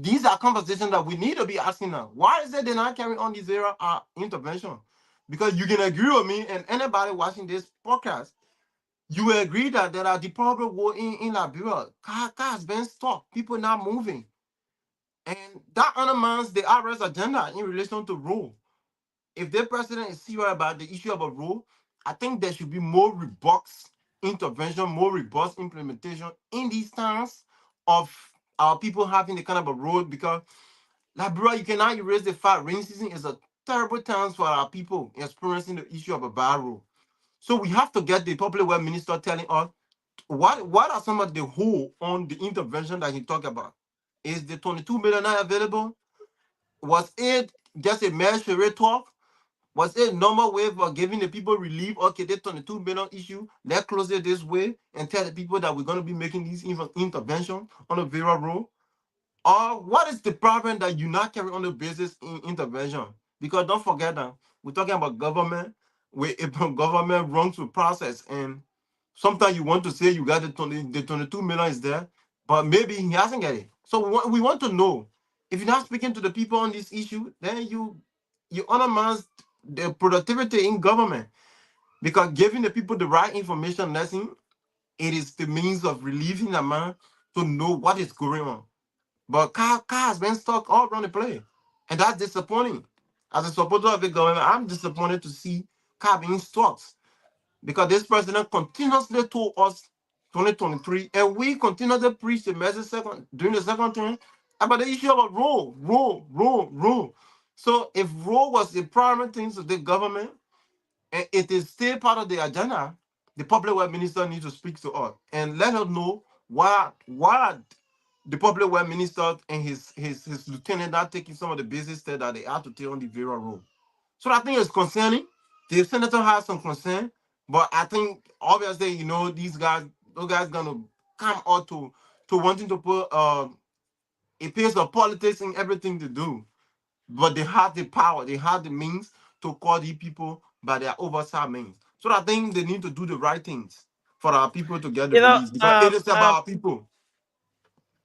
these are conversations that we need to be asking now. Why is it they're not carrying on this era intervention? Because you can agree with me, and anybody watching this podcast, you will agree that there are deplorable war in Liberia. Cars been stopped, people not moving. And that undermines the IRS agenda in relation to rule. If the president is serious about the issue of a rule, I think there should be more robust intervention, more robust implementation in these times of our people having the kind of a road. Because, like, bro, you cannot erase the fact rainy season is a terrible time for our people experiencing the issue of a bad road. So we have to get the public works minister telling us what are some of the whole on the intervention that he talked about. Is the 22 million not available? Was it just a measure rate talk? Was it a normal way for giving the people relief? Okay, they 22 million issue. Let's close it this way and tell the people that we're going to be making these intervention on the Vera road. Or what is the problem that you not carry on the basis in intervention? Because don't forget that we're talking about government, where if government runs the process, and sometimes you want to say you got the 22 million is there, but maybe he hasn't got it. So we want to know, if you're not speaking to the people on this issue, then you undermine the productivity in government, because giving the people the right information lesson, it is the means of relieving the man to know what is going on. But car has been stuck all around the place. And that's disappointing. As a supporter of the government, I'm disappointed to see car being stuck, because this president continuously told us 2023, and we continue to preach the message during the second term about the issue of rule. So if rule was the primary thing of the government, and it is still part of the agenda, the public works minister needs to speak to us and let us know why the public works minister and his lieutenant are taking some of the business steps that they have to take on the various road. So I think it's concerning. The senator has some concern, but I think obviously, those guys gonna come out to wanting to put a piece of politics in everything to do. But they have the power, they have the means to call these people by their oversight means. So I think they need to do the right things for our people to get the You know, police, because it is about our people.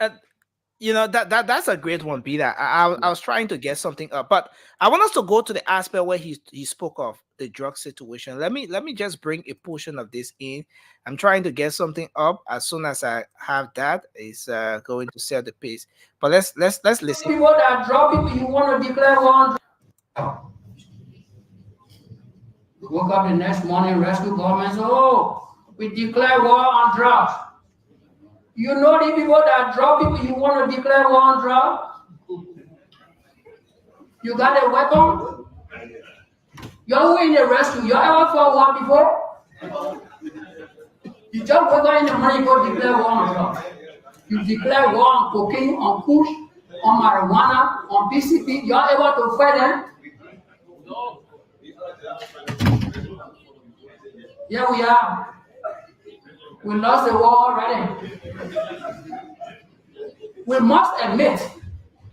uh, that's a great one, Peter. I was trying to get something up, but I want us to go to the aspect where he spoke of the drug situation. Let me just bring a portion of this in. I'm trying to get something up. As soon as I have that, it's going to set the pace. But let's listen. People that drug people, you want to declare war on. You woke up the next morning, rescue government, oh, we declare war on drugs. You know the people that drug people, you want to declare war on drugs? You got a weapon? You're in the rescue. You ever fought war before? You just wake up in the morning, go declare war on drugs. You declare war on cocaine, on kush, on marijuana, on PCP. You're able to fight them? Here we are. We lost the war already. We must admit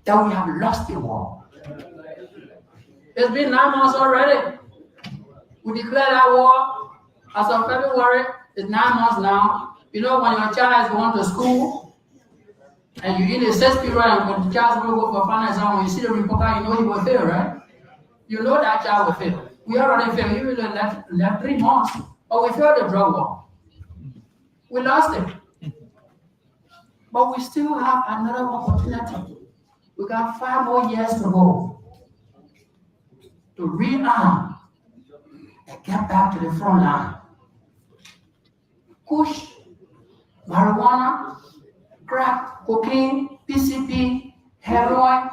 that we have lost the war. It's been 9 months already. We declared that war as of February. It's 9 months now. You know, when your child is going to school and you in the 6th period and when the child will go for final exam, when you see the report, you know he will fail, right? You know that child will fail. We already failed. He will left 3 months. But we failed the drug war. We lost it. But we still have another opportunity. We got 5 more years to go to rearm and get back to the front line. Kush, marijuana, crack, cocaine, PCP, heroin.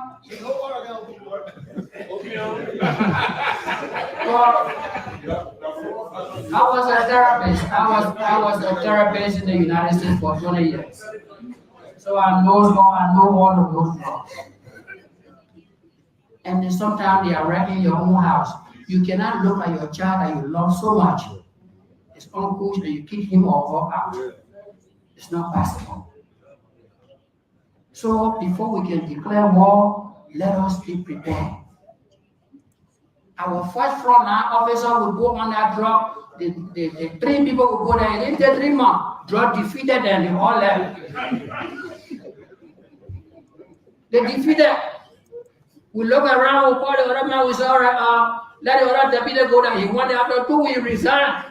I was a therapist. I was a therapist in the United States for 20 years. So I know all of those drugs. And then sometimes they are wrecking your own house. You cannot look at your child that you love so much. It's uncle and you kick him or her out. It's not possible. So before we can declare war, let us be prepared. Our first frontline officer will go on that drug. The 3 people will go there. It didn't take 3 months. Drug defeated them. They all left. They defeated. We look around. We call the other man. We say, all right, let the other deputy go there. He went after 2 weeks. He resigned.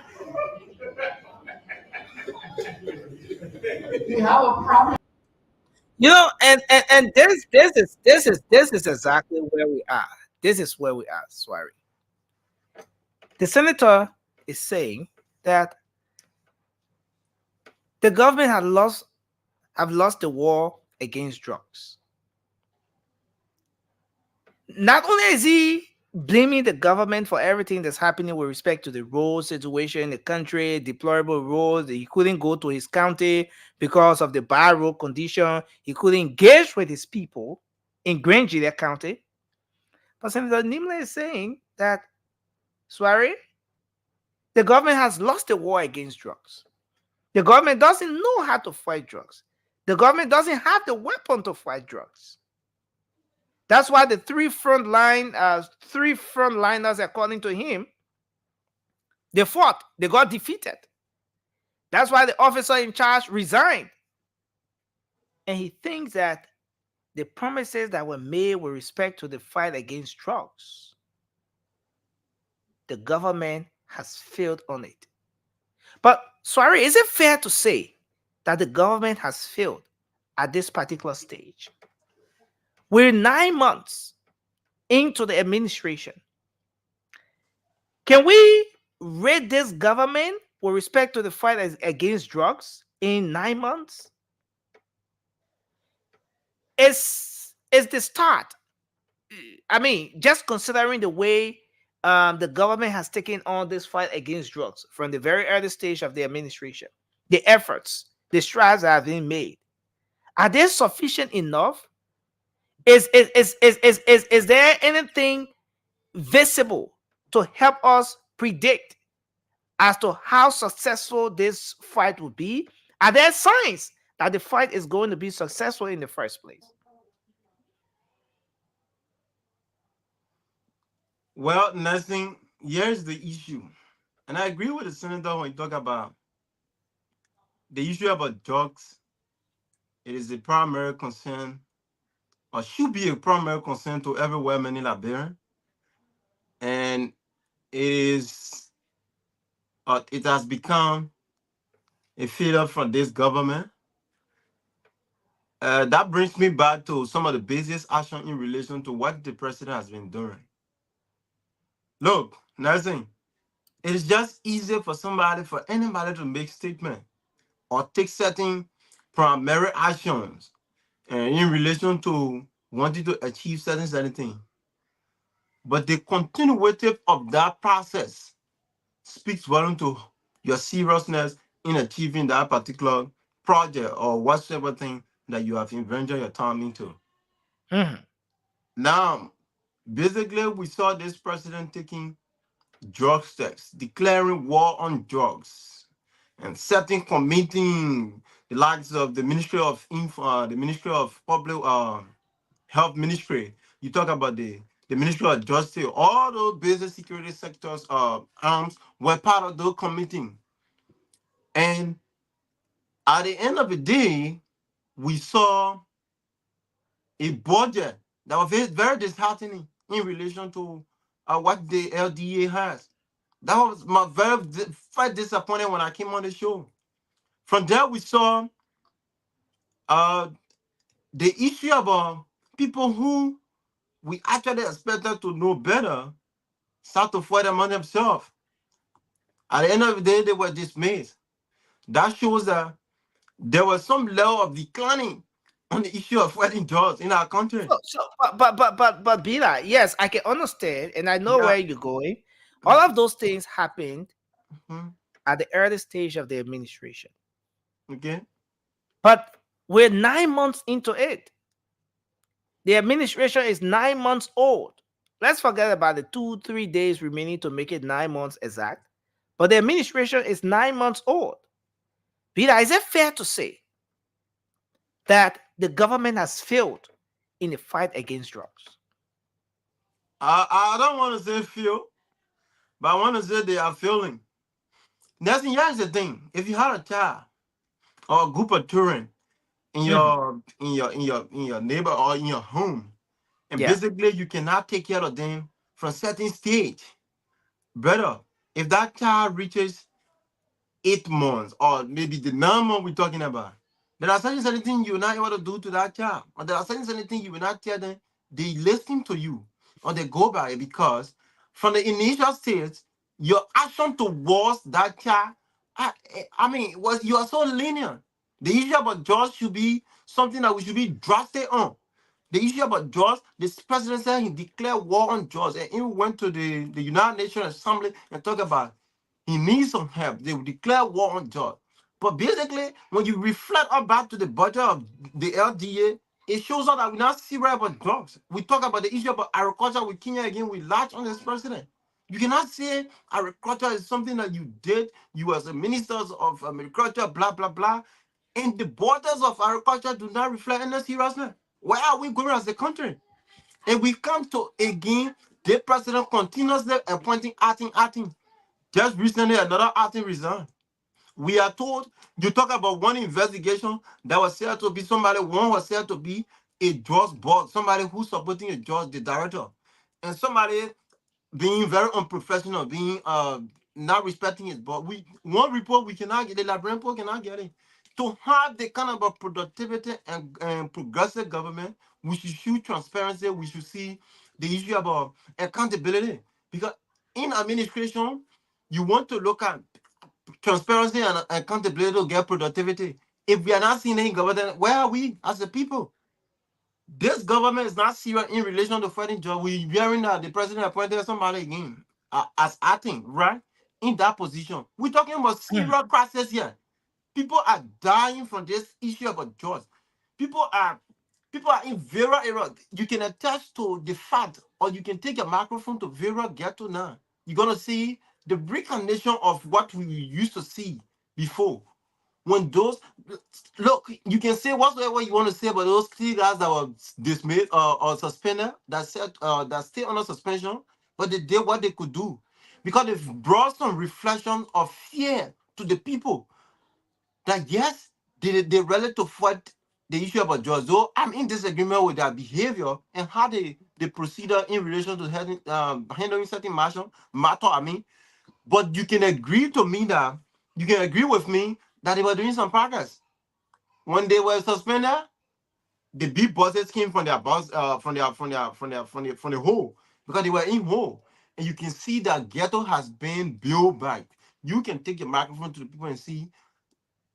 We have a problem. And this is exactly where we are. This is where we are, Swari. The senator is saying that the government have lost the war against drugs. Not only is he blaming the government for everything that's happening with respect to the road situation in the country, deplorable roads, he couldn't go to his county because of the bad road condition, he couldn't engage with his people in Grangeville County. But Senator Nimle is saying that, Swari, the government has lost the war against drugs. The government doesn't know how to fight drugs. The government doesn't have the weapon to fight drugs. That's why the 3 frontliners, according to him, they fought. They got defeated. That's why the officer in charge resigned. And he thinks that the promises that were made with respect to the fight against drugs, the government has failed on it. But, sorry, is it fair to say that the government has failed at this particular stage? We're 9 months into the administration. Can we rate this government with respect to the fight against drugs in 9 months is the start. I mean, just considering the way the government has taken on this fight against drugs from the very early stage of the administration, the efforts, the strides that have been made, are they sufficient enough? Is there anything visible to help us predict as to how successful this fight will be? Are there signs that the fight is going to be successful in the first place? Well, nothing. Here's the issue, and I agree with the senator when he talk about the issue about drugs. It is a primary concern, or should be a primary concern to every woman in Liberia, and it is, it has become a failure from this government. That brings me back to some of the basic action in relation to what the president has been doing. Look, Nelson, it is just easier for somebody, for anybody to make statement or take certain primary actions in relation to wanting to achieve certain thing. But the continuity of that process speaks volume to your seriousness in achieving that particular project or whatsoever thing that you have invested your time into. Mhm. Now, basically, we saw this president taking drug steps, declaring war on drugs, and setting committing the likes of the Ministry of the Ministry of Public Health Ministry. You talk about the Ministry of Justice, all those basic security sectors arms were part of those committing. And at the end of the day, we saw a budget that was very, very disheartening in relation to what the LDA has. That was my quite disappointed when I came on the show. From there, we saw uh, the issue about people who we actually expected to know better start to fight among themselves. At the end of the day, they were dismissed. That shows that there was some level of declining on the issue of fighting drugs in our country. But Bila, yes, I can understand, and I know Yeah. where you're going. All of those things happened Mhm. at the early stage of the administration, Okay. but we're 9 months into it. The administration is 9 months old. Let's forget about the 2, 3 days remaining to make it 9 months exact. But the administration is 9 months old. Peter, is it fair to say that the government has failed in the fight against drugs? I don't want to say few, but I want to say they are failing. Nothing. Here's the thing: if you had a child or a group of children in Mhm. your neighbor or in your home, and Yeah. basically you cannot take care of them from certain stage, brother. If that child reaches 8 months or maybe the 9 month we're talking about, there are certain things you will not able to do to that child, or there are certain things you will not tell them. They listen to you or they go by it because from the initial stage, your action towards that child, I mean, was you are so linear. The issue about drugs should be something that we should be drastic on. The issue about drugs, this president said he declared war on drugs, and he went to the United Nations Assembly and talked about he needs some help. They will declare war on drugs. But basically, when you reflect on back to the budget of the LDA, it shows us that we're not serious about drugs. We talk about the issue about agriculture with Kenya again. We latch on this president. You cannot say agriculture is something that you did. You as a minister of agriculture, blah blah blah, and the borders of agriculture do not reflect any seriousness. Where are we going as a country? And we come to again, the president continuously appointing acting. Just recently, another acting resigned. We are told you talk about one investigation that was said to be somebody, one was said to be a drugs boss, somebody who's supporting a judge, the director, and somebody being very unprofessional, being not respecting his boss. We one report we cannot get, the Liberian report cannot get it. To have the kind of a productivity and progressive government, we should show transparency, we should see the issue about accountability. Because in administration, you want to look at transparency and accountability to get productivity. If we are not seeing any government, where are we as a people? This government is not serious in relation to fighting drugs. We hearing that the president appointed somebody again as acting, right? In that position. We're talking about serious crisis here. People are dying from this issue about drugs. People are in various areas. You can attach to the fact, or you can take a microphone to various ghetto now. You're gonna see the reincarnation of what we used to see before. When those look, you can say whatsoever you want to say about those three guys that were dismissed or suspended, that said that stay under suspension, but they did what they could do because they've brought some reflection of fear to the people that yes, they rally to fight the issue about drugs. Though I'm in disagreement with their behavior and how they proceed in relation to handling certain matter. I mean, but you can agree to me that you can agree with me that they were doing some progress. When they were suspended, the big bosses came from their boss, from the hole because they were in hole, and you can see that ghetto has been built back. You can take your microphone to the people and see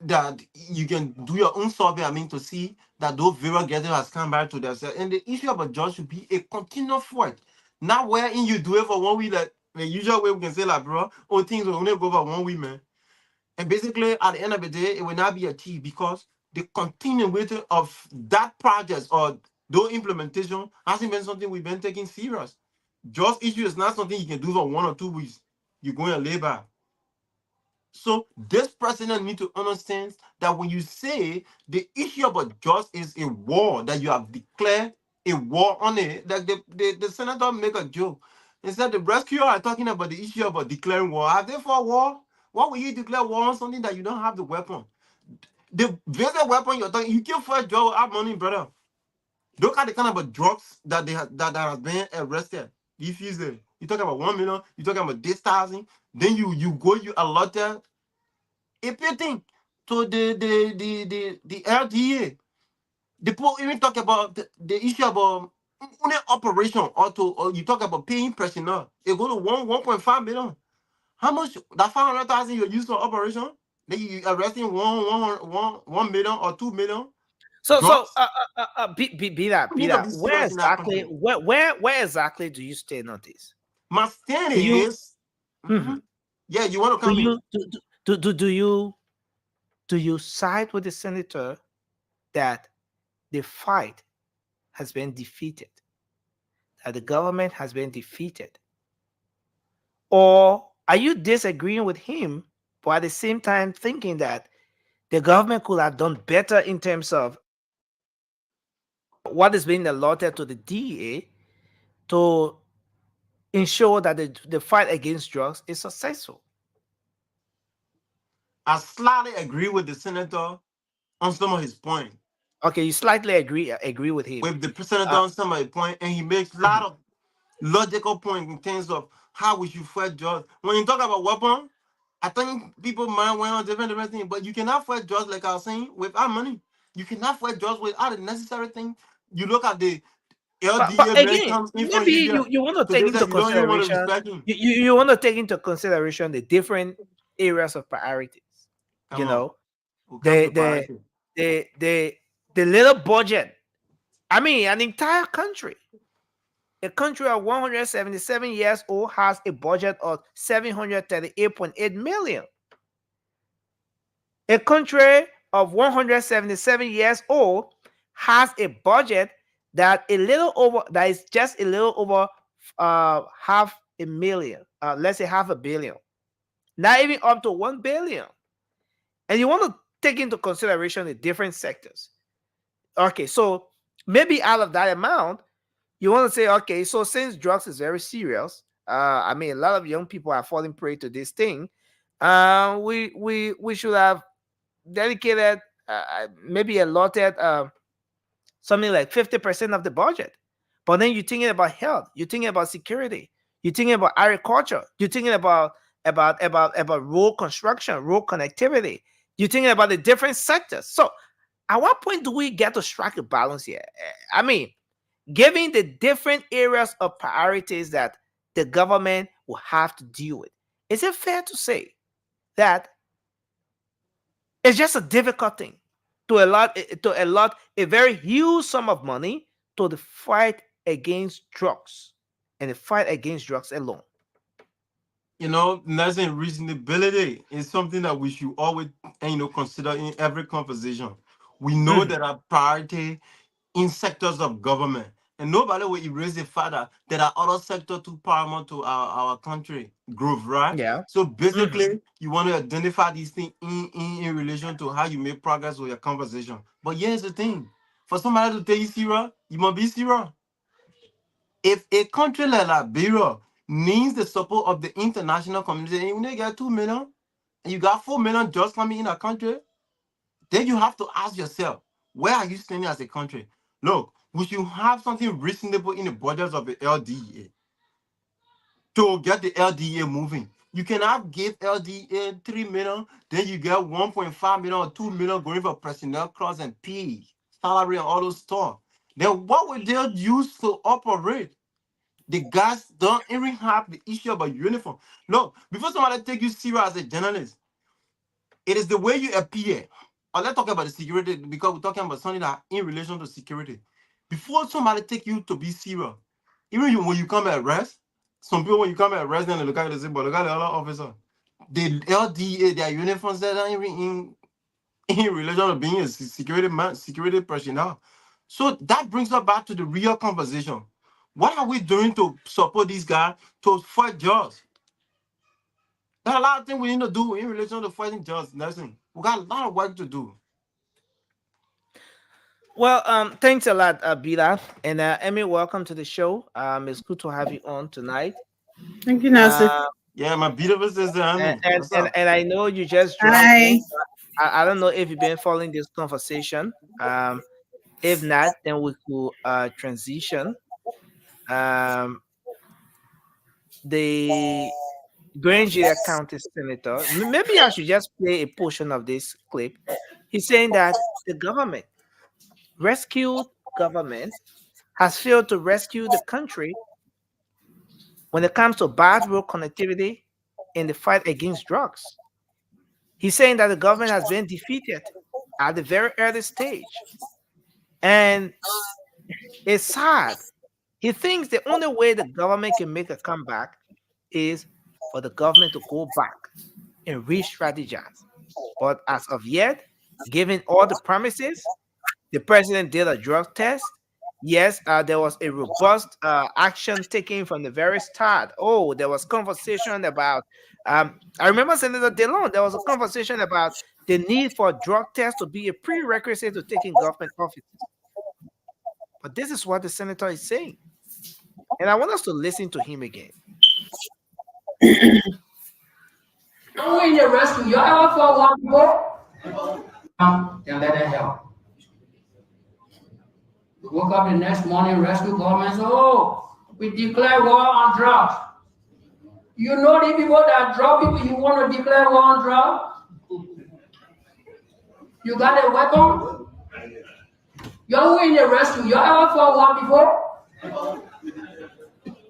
that you can do your own survey. I mean, to see that those various ghetto has come back to themselves. And the issue about judge should be a continuous fight, not wherein you do it for 1 week. Like the usual way we can say, like, bro, oh, things will only go for 1 week, man. And basically, at the end of the day, it will not be achieved because the continuity of that project or those implementation hasn't been something we've been taking serious. Just issue is not something you can do for 1 or 2 weeks. You're going to labor. So this president need to understand that when you say the issue about just is a war that you have declared a war on it, like the senator make a joke. Instead, the rescuer are talking about the issue about declaring war. Have they fought war? Why would you declare war on something that you don't have the weapon? The very weapon you're talking, you can't fight drug without money, brother. Look at the kind of drugs that that has been arrested. If you talk about 1 million, you talking about this thousand, then you allotted if you think to the LDA, the people even talk about the issue about only operation or you talk about paying personnel, it go to 1.5 million. How much that 500,000 you use for operation? Then you arresting 1 million or 2 million So, drugs. be that, We need to be where serious in that exactly, country. where exactly do you stand on this? My stand Do you, is, mhm. yeah, you want to do come in. you, do you side with the senator that the fight has been defeated, that the government has been defeated? Or are you disagreeing with him, but at the same time thinking that the government could have done better in terms of what is being allotted to the DEA to ensure that the fight against drugs is successful? I slightly agree with the senator on some of his points. Okay, you slightly agree with him. With the senator Uh, on some of his points, and he makes a lot mhm. of logical point in terms of how we should fight drugs. When you talk about weapon, I think people mind went on different things, but you cannot fight drugs like I was saying without money. You cannot fight drugs without the necessary thing. You look at the But LDA man again, comes in from maybe Libya. you want to take Today into that you don't even want to consideration, respect him. you want to take into consideration the different areas of priorities. You Come on, know, we'll come the to the priority. the the the little budget. I mean, an entire country. A country of 177 years old has a budget of 738.8 million. A country of 177 years old has a budget that is just a little over half a million, let's say half a billion, not even up to 1 billion. And you want to take into consideration the different sectors. Okay, so maybe out of that amount, you want to say, okay, so since drugs is very serious, I mean, a lot of young people are falling prey to this thing. We should have dedicated, maybe allotted something like 50% of the budget. But then you're thinking about health, you're thinking about security, you're thinking about agriculture, you're thinking about road construction, road connectivity, you're thinking about the different sectors. So at what point do we get to strike a balance here? I mean, given the different areas of priorities that the government will have to deal with, is it fair to say that It's just a difficult thing to allot a very huge sum of money to the fight against drugs and the fight against drugs alone. Nursing reasonability is something that we should always, consider in every conversation. We know Mhm. there are priority in sectors of government, and nobody will erase the fact that there are other sectors too paramount to our country growth, right? Yeah. So Mhm. basically, you want to identify these things in relation to how you make progress with your conversation. But here's the thing: for somebody to tell you serious, you must be serious. If a country like Liberia needs the support of the international community, and you get 2 million, and you got 4 million just coming in a country, then you have to ask yourself, where are you standing as a country? Look, we should have something reasonable in the budgets of the LDA to get the LDA moving. You cannot give LDA 3 million, then you get 1.5 million or 2 million going for personnel costs and pay, salary, and all those stuff. Then what will they use to operate? The guys don't even have the issue about uniform. Look, before somebody take you serious as a journalist, it is the way you appear. Or let's talk about the security because we're talking about something that in relation to security. Before somebody take you to be serious, even when you come at arrest, some people when you come at arrest, then they look at you and say, but look at the other officer. The LDA, their uniforms, they're not even in relation to being a security man, security personnel. So that brings us back to the real conversation. What are we doing to support these guys to fight jobs? There are a lot of things we need to do in relation to fighting jobs. Listen, we got a lot of work to do. Well, thanks a lot, Bila. And Emmy, welcome to the show. It's good to have you on tonight. Thank you, Nelson. Uh, Yeah, my beautiful sister, I and, mean, and, what's and, up? and I know you just dropped Hi. in. I don't know if you've been following this conversation. If not, then we could transition. Um, the Granger County Senator, maybe I should just play a portion of this clip. He's saying that the government, rescued government, has failed to rescue the country when it comes to bad road connectivity in the fight against drugs. He's saying that the government has been defeated at the very early stage. And it's sad. He thinks the only way the government can make a comeback is for the government to go back and re strategize. But as of yet, given all the promises, the president did a drug test. Yes, there was a robust action taken from the very start. Oh, there was conversation about. I remember Senator DeLon. There was a conversation about the need for drug tests to be a prerequisite to taking government offices. But this is what the senator is saying, and I want us to listen to him again. Don't in the rescue. You ever felt one before? Then let it help. You woke up the next morning, rescue government said, oh, we declare war on drugs. You know the people that drug people, you want to declare war on drugs? You got a weapon? You're in the rescue. You ever fought one before?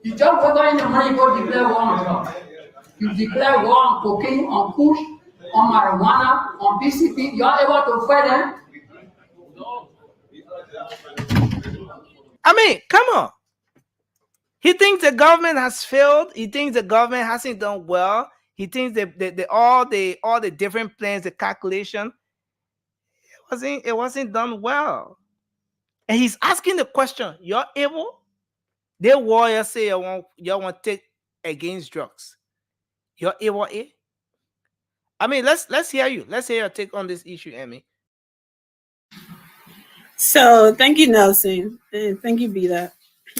You just wake up in the morning, go declare war on drugs. You declare war on cocaine, on kush, on marijuana, on PCP. You're able to fight them? I mean, come on. He thinks the government has failed. He thinks the government hasn't done well. He thinks all the different plans, the calculation, it wasn't done well. And he's asking the question: You're able? The warriors say you want to take against drugs. You're able, eh? I mean, let's hear you. Let's hear your take on this issue, Emmy. So thank you, Nelson, and thank you, Beta,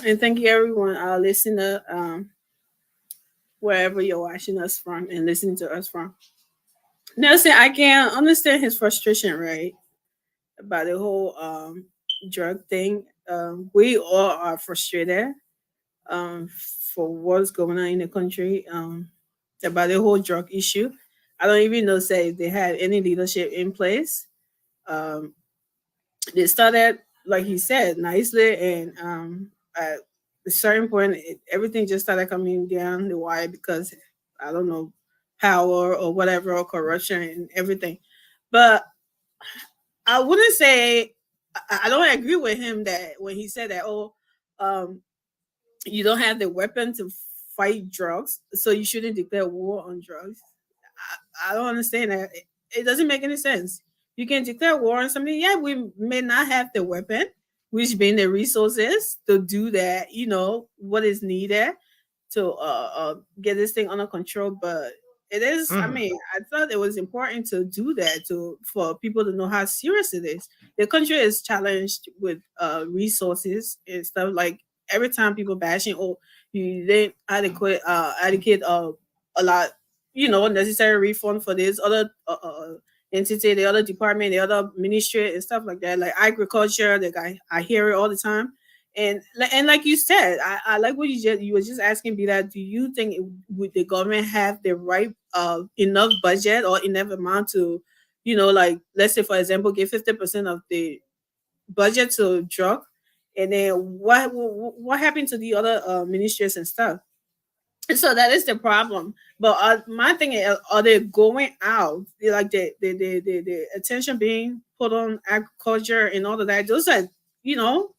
and thank you, everyone, our listener, wherever you're watching us from and listening to us from. Nelson, I can understand his frustration, right, about the whole drug thing. We all are frustrated um, for what's going on in the country about the whole drug issue. I don't even know say if they had any leadership in place. Um, they started like he said nicely, and at a certain point, everything just started coming down the wire because I don't know power or whatever or corruption and everything. But I wouldn't say I don't agree with him that when he said that, oh, um, you don't have the weapon to fight drugs, so you shouldn't declare war on drugs. I don't understand that. It doesn't make any sense. You can declare war on something. Yeah, we may not have the weapon, which being the resources to do that, what is needed to get this thing under control. But it is, I Mhm. mean, I thought it was important to do that for people to know how serious it is. The country is challenged with resources and stuff. Like every time people bashing, oh, you didn't allocate a lot, necessary refund for this other entity, the other department, the other ministry and stuff like that, like agriculture. Like I hear it all the time. And like you said, I like what you were just asking me that. Do you think would the government have the right enough budget or enough amount to, like let's say for example, give 50% of the budget to drug, and then what happened to the other ministries and stuff? So that is the problem. But my thing is, are they going out? Like the attention being put on agriculture and all of that. Those are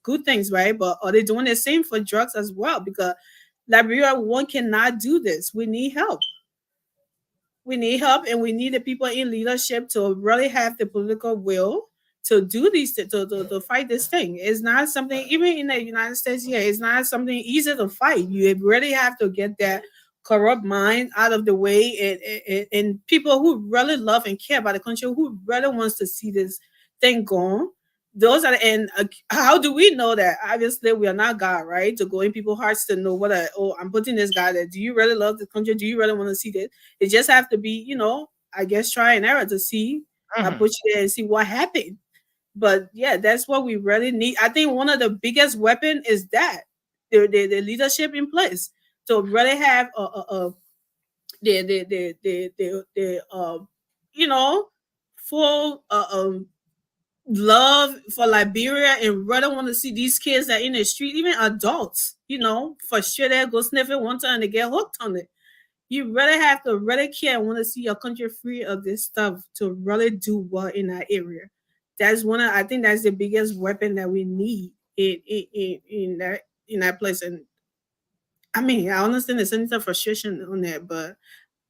good things, right? But are they doing the same for drugs as well? Because Liberia, one cannot do this. We need help. We need help, and we need the people in leadership to really have the political will to do these to fight this thing. It's not something, even in the United States here, it's not something easy to fight. You really have to get that corrupt mind out of the way, and people who really love and care about the country, who really wants to see this thing gone. Those are and how do we know that? Obviously, we are not God, right? To go in people's hearts to know I'm putting this guy there. Do you really love the country? Do you really want to see this? It just have to be, I guess try and error to see. I Mhm. put you there and see what happened. But yeah, that's what we really need. I think one of the biggest weapon is that the leadership in place to really have the full love for Liberia and really want to see these kids that in the street, even adults, for sure they go sniff it one time and they get hooked on it. You really have to really care and want to see your country free of this stuff to really do well in that area. I think that's the biggest weapon that we need in that place. And I mean, I understand there's some frustration on that, but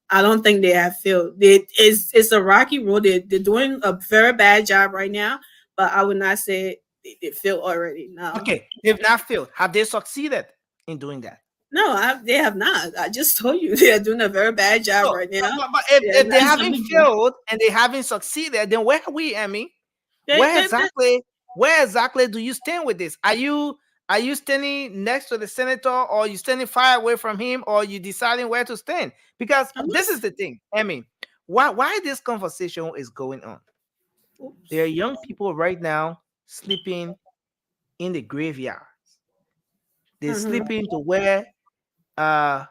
I don't think they have failed. It's a rocky road. They're doing a very bad job right now, but I would not say they failed already. No, Okay, they've not failed. Have they succeeded in doing that? no, they have not. I just told you they are doing a very bad job So, right now. but if, They are if they not haven't doing good. failed and they haven't succeeded, then where are we, Emmy? They, Where they, they, exactly? Where exactly do you stand with this? Are you standing next to the senator, or are you standing far away from him, or are you deciding where to stand? Because I'm this is not. the thing, Emmy. Why this conversation is going on? There are Oops. young people right now sleeping in the graveyard. They're Uh-huh. sleeping to where uh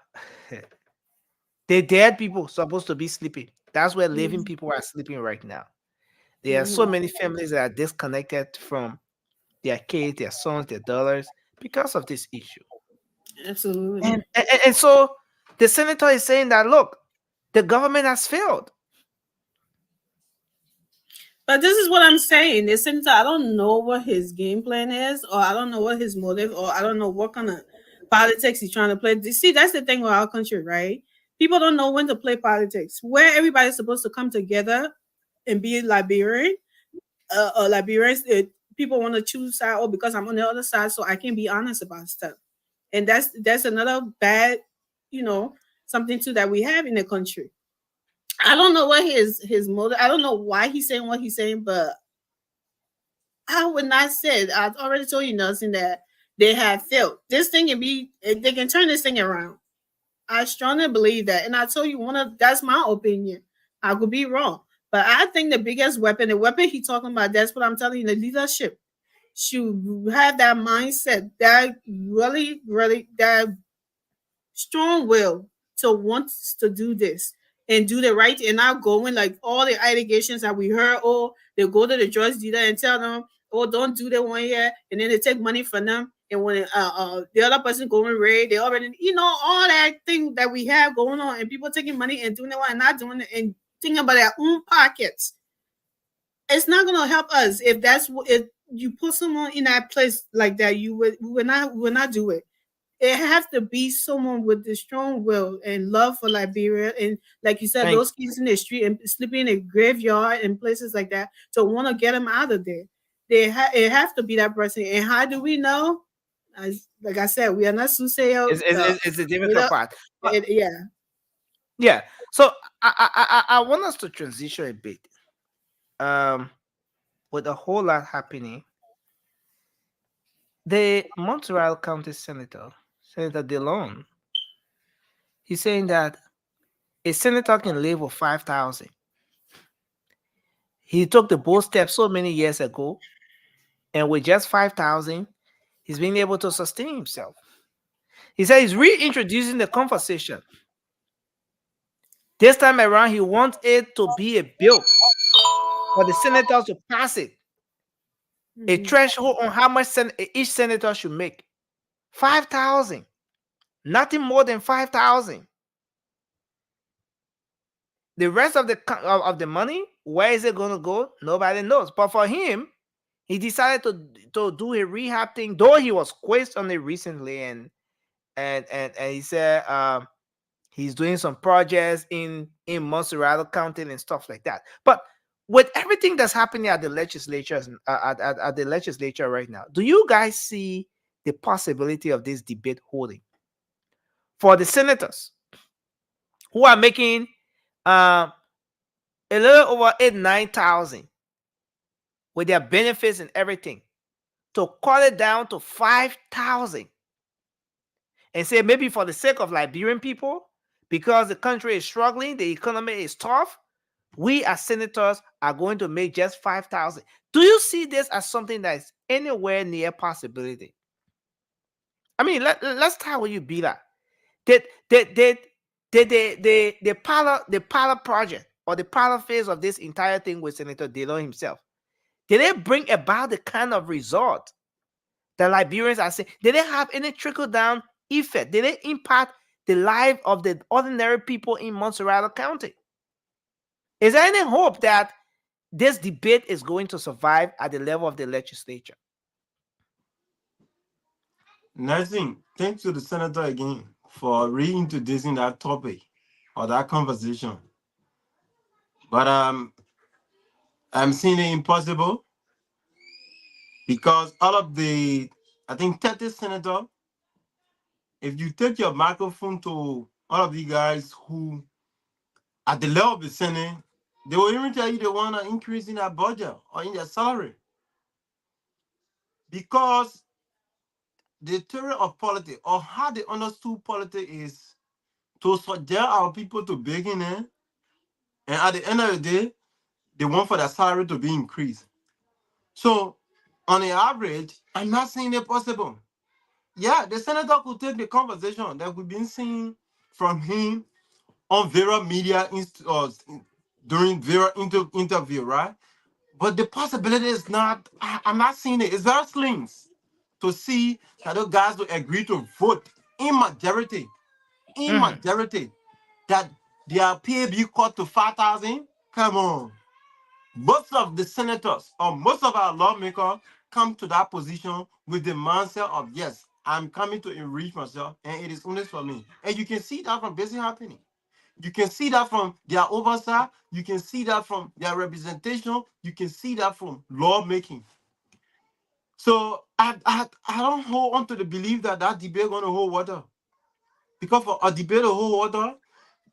the dead people supposed to be sleeping. That's where living Mhm. people are sleeping right now. There are so Mhm. many families that are disconnected from their kids, their sons, their daughters because of this issue. Absolutely. And so the senator is saying that look, the government has failed. But this is what I'm saying. The senator, I don't know what his game plan is, or I don't know what his motive, or I don't know what kind of politics he's trying to play. See, that's the thing with our country, right? People don't know when to play politics. Where everybody's supposed to come together and be Liberian, Liberians, people want to choose side. Oh, because I'm on the other side, so I can be honest about stuff. And that's another bad, you know, something too that we have in the country. I don't know what his motive. I don't know why he's saying what he's saying, but I would not say. I've already told you, Nelson, that they have failed. This thing can be. They can turn this thing around. I strongly believe that, and I told you That's my opinion. I could be wrong, but I think the biggest weapon, the weapon he talking about, that's what I'm telling you. The leadership should have that mindset, that really that strong will to want to do this and do the right and not going like all the allegations that we heard. Oh, they go to the drug dealer and tell them, oh, don't do that one here, and then they take money from them. And when the other person going raid, they already, all that thing that we have going on, and people taking money and doing it and not doing it and thinking about their own pockets. it's not gonna help us if that's what if you put someone in that place like that. You would not do it. It has to be someone with the strong will and love for Liberia, and like you said, Thank those kids in the street and sleeping in a graveyard and places like that to want to get them out of there. It has to be that person. And how do we know? As like I said, we are not soothsayers. it's a We difficult don't, part. But yeah. yeah, so I want us to transition a bit. Um, with a whole lot happening, the Montreal County Senator, Senator DeLone, he's saying that a senator can live with 5,000. He took the bold step so many years ago, and with just 5,000, he's been able to sustain himself. He said he's reintroducing the conversation. This time around, he wants it to be a bill for the senators to pass it, a Mhm. threshold on how much each senator should make. 5,000, nothing more than 5,000. The rest of of the money, where is it going to go? Nobody knows. But for him, he decided to do a rehab thing, though he was quizzed on it recently, and he said he's doing some projects in Montserrat County and stuff like that. But with everything that's happening at the legislatures at the legislature right now, do you guys see the possibility of this debate holding for the senators who are making uh, a little over 8,000-9,000 with their benefits and everything, to cut it down to 5,000 and say maybe for the sake of Liberian people, because the country is struggling, the economy is tough, we as senators are going to make just 5,000. Do you see this as something that is anywhere near possibility? I mean, let's start with you, Bila. Did the pilot project or the pilot phase of this entire thing with Senator Dillon himself, did it bring about the kind of result that Liberians are saying? Did it have any trickle down effect? Did it impact the life of the ordinary people in Montserrat County? Is there any hope that this debate is going to survive at the level of the legislature? Nothing. Thanks to the senator again for reintroducing that topic or that conversation. But I'm seeing it impossible because all of the, I think 30 senator, if you take your microphone to all of you guys who at the level of the Senate, they will even tell you they want to increase in their budget or in their salary. Because the theory of politics or how they understood politics is to suggest our people to begin in, and at the end of the day, they want for their salary to be increased. So, on the average, I'm not saying it possible. Yeah, the senator could take the conversation that we've been seeing from him on various media during various interview, right? But the possibility is not, I'm not seeing it. It's very slim to see that those guys will agree to vote in Mhm. majority, that their pay be cut to 5,000. Come on. Most of the senators or most of our lawmakers come to that position with the mindset of, yes, I'm coming to enrich myself and it is only for me. And you can see that from basic happening. You can see that from their oversight. You can see that from their representation. You can see that from lawmaking. So I don't hold on to the belief that that debate going to hold water. Because for a debate to hold water,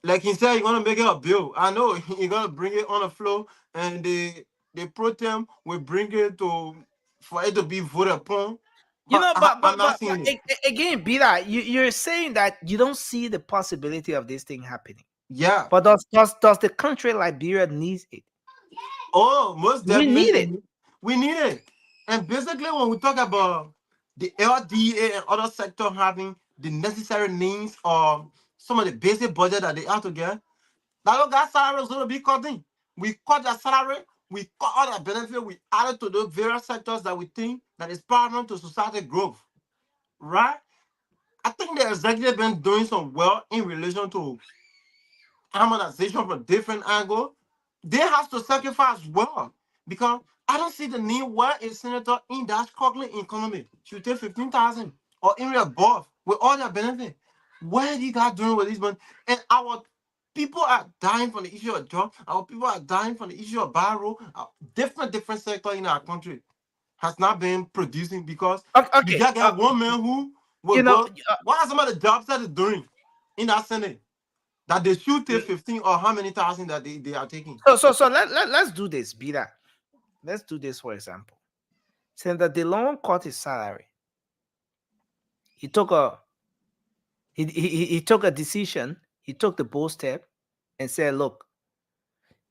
like he said, he's gonna make it a bill. I know he's gonna bring it on the floor, and the pro tem will bring it to for it to be voted upon. You But know, I'm not seeing it. again, Bila, you're saying that you don't see the possibility of this thing happening. Yeah. But does the country Liberia needs it? Oh, most We need it. definitely, we need it. And basically, when we talk about the LDA and other sector having the necessary needs or some of the basic budget that they have to get, that look, that salary is going to be cutting. We cut their salary, we cut all their benefit, we add it to those various sectors that we think that is paramount to society growth, right? I think the executive been doing some well in relation to harmonization from different angle. They have to sacrifice well Because I don't see the need where a senator in that struggling economy should take 15,000 or even above with all their benefit. What are you guys doing with this money? And our people are dying from the issue of job. Our people are dying from the issue of barrel. Different sector in our country has not been producing because you Okay. just got one man who will You know, go. What are some of the jobs that is doing in that Senate that they should take 15 or how many thousand that they are taking? so let's do this, Bida. Let's do this, for example. Senator DeLong cut his salary. He took a he took a decision. He took the bold step and said, "Look,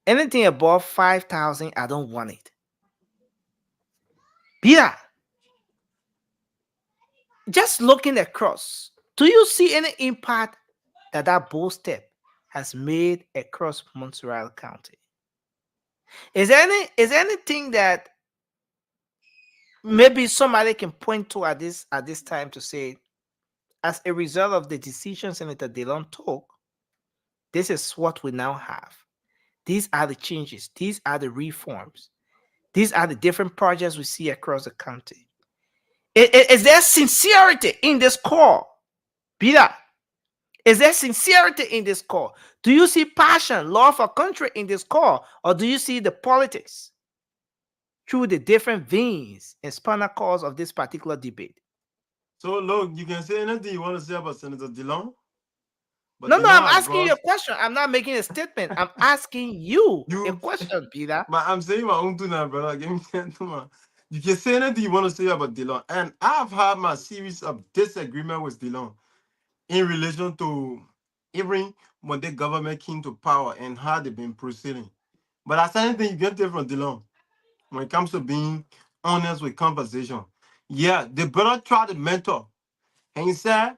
anything above 5,000, I don't want it." Bida, just looking across, do you see any impact that bold step has made across Montreal County? Is there anything that maybe somebody can point to at this time to say, as a result of the decision Senator Dillon took, this is what we now have. These are the changes. These are the reforms. These are the different projects we see across the county. Is there sincerity in this call, Peter? Is there sincerity in this call? Do you see passion, love for country in this call, or do you see the politics through the different veins and spinal cords of this particular debate? So look, you can say anything you want to say about Senator Dillon, but No, Dillon I'm has asking you a brought question. I'm not making a statement. I'm asking you a you. question, Peter. But I'm saying my own too now, brother. Give me that too, man. You can say anything you want to say about Dillon, and I've had my series of disagreement with Dillon in relation to even when the government came to power and how they've been proceeding. But that's anything you can take from Dillon when it comes to being honest with conversation. Yeah, the brother tried to mentor, and he said,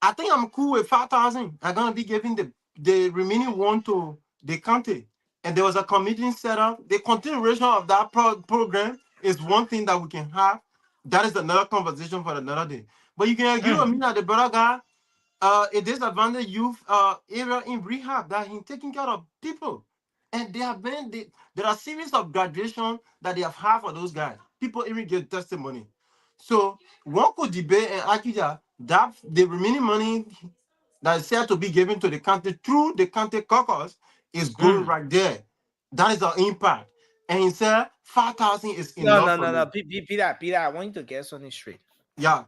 "I think I'm cool with 5,000. I'm gonna be giving the remaining one to the county." And there was a committee set up. The continuation of that program is one thing that we can have. That is another conversation for another day. But you can agree with me that the brother guy a disadvantaged youth area in rehab that he's taking care of people. And they have been there are series of graduation that they have had for those guys. People even get testimony. So one could debate and argue that the remaining money that is said to be given to the county through the county caucus is going right there. That is the impact. And he said 5,000 is No, enough no, for no, no. me. Peter, I want you to get something straight. Yeah,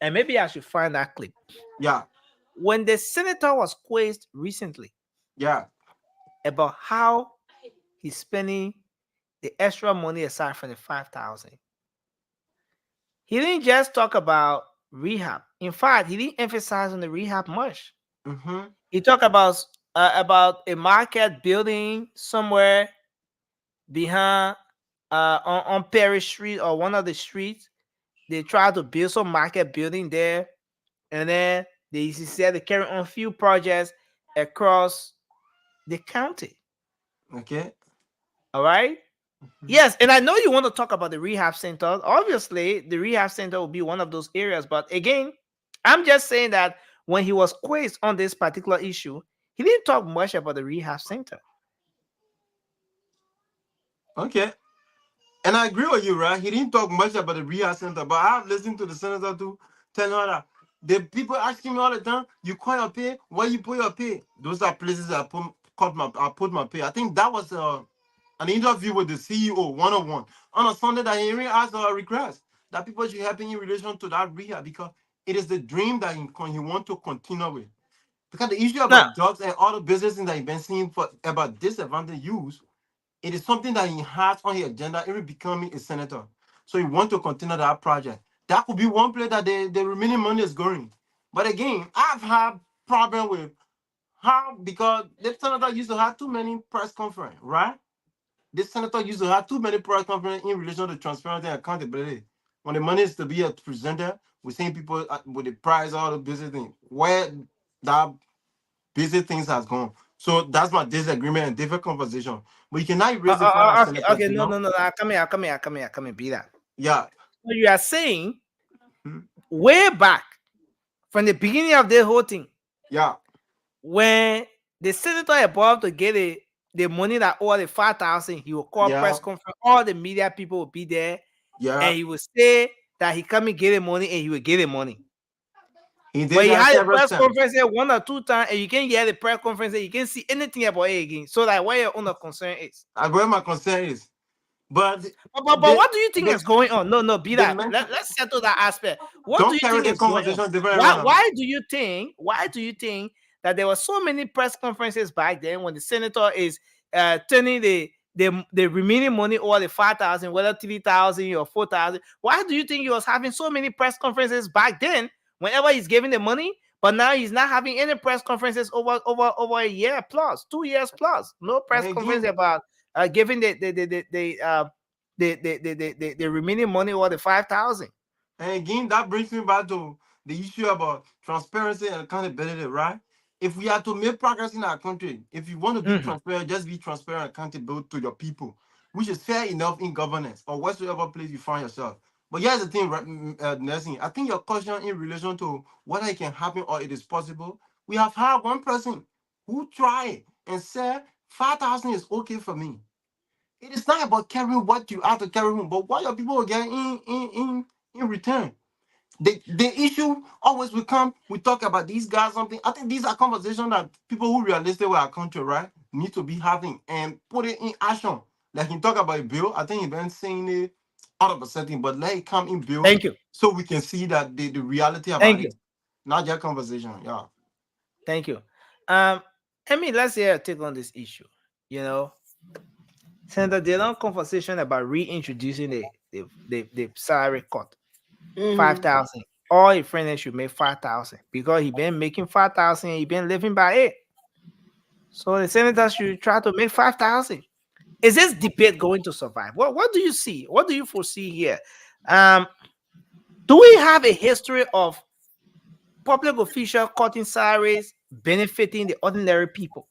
And maybe I should find that clip. yeah, When the senator was quizzed recently yeah. about how he's spending the extra money aside from the 5,000, he didn't just talk about rehab. In fact, he didn't emphasize on the rehab much. Mm-hmm. He talked about a market building somewhere behind on Perry Street or one of the streets. They tried to build some market building there, and then they said they carry on few projects across the county. Okay. All right. Yes, and I know you want to talk about the rehab center. Obviously, the rehab center will be one of those areas. But again, I'm just saying that when he was quizzed on this particular issue, he didn't talk much about the rehab center. Okay. And I agree with you, right? He didn't talk much about the rehab center, but I've listened to the senator too tell her that the people asking me all the time, you call your pay, where you put your pay? Those are places I put my pay. I think that was an interview with the CEO one-on-one on a Sunday that he even asked a request that people should help him in relation to that rehab because it is the dream that he want to continue with. Because the issue Now, about drugs and all the businesses that he's been seeing for about disadvantaged youth, it is something that he has on his agenda, even becoming a senator. So he wants to continue that project. That could be one place that the remaining money is going. But again, I've had problem with how because the senator used to have too many press conference, right? This senator used to have too many press conference in relation to transparency and accountability. When the money is to be presented, we're seeing people with the price, all the business thing, where that busy things has gone. So that's my disagreement and different conversation. But you cannot erase the fact that okay, Senator okay, no, Dillon, no, no. Come here, be that. yeah, So you are saying mhm, way back from the beginning of the whole thing, yeah, when the senator above to get the money that all the 5,000, he will call Yeah, press conference. All the media people will be there, yeah. and he will say that he come and get the money, and he will get the money. He But did he that had a several press times. conference here 1 or 2 times, and you can't hear the press conference, and you can't see anything about it again. So like, where your own concern is. Where my concern is, but But what do you think the, is going on? No, be the that. mental, Let's settle that aspect. What do don't you carry think the is going on? conversation different Why around. why do you think that there were so many press conferences back then when the senator is turning the remaining money over the 5,000, whether 3,000 or 4,000? Why do you think he was having so many press conferences back then whenever he's giving the money? But now he's not having any press conferences over a year plus, 2 years plus. No press And conference again, about giving the remaining money or the 5,000. and again, that brings me back to the issue about transparency and accountability, right? If we are to make progress in our country, if you want to be Mhm. transparent, just be transparent and accountable to your people, which is fair enough in governance or whatsoever place you find yourself. But here's the thing, right, Nelson, I think your question in relation to whether it can happen or it is possible, we have had one person who tried and said 5,000 is okay for me. It is not about carrying what you have to carry home, but what your people will get in return. The issue always will come. We talk about these guys, something. I think these are conversations that people who realistic with our country, right, need to be having and put it in action. Like he talk about a bill, I think he been saying it out of a setting, but let it come in bill Thank you. so we can see that the reality about Thank you. it. Not just conversation. Yeah. Thank you. Um, let's hear your take on this issue. You know, Senator Dillon conversation about reintroducing the salary cut, Mm-hmm. 5,000. All his friends should make 5,000 because he been making 5,000. He been living by it. So the senator should try to make 5,000. Is this debate going to survive? What do you see? What do you foresee here? Um, do we have a history of public officials cutting salaries benefiting the ordinary people?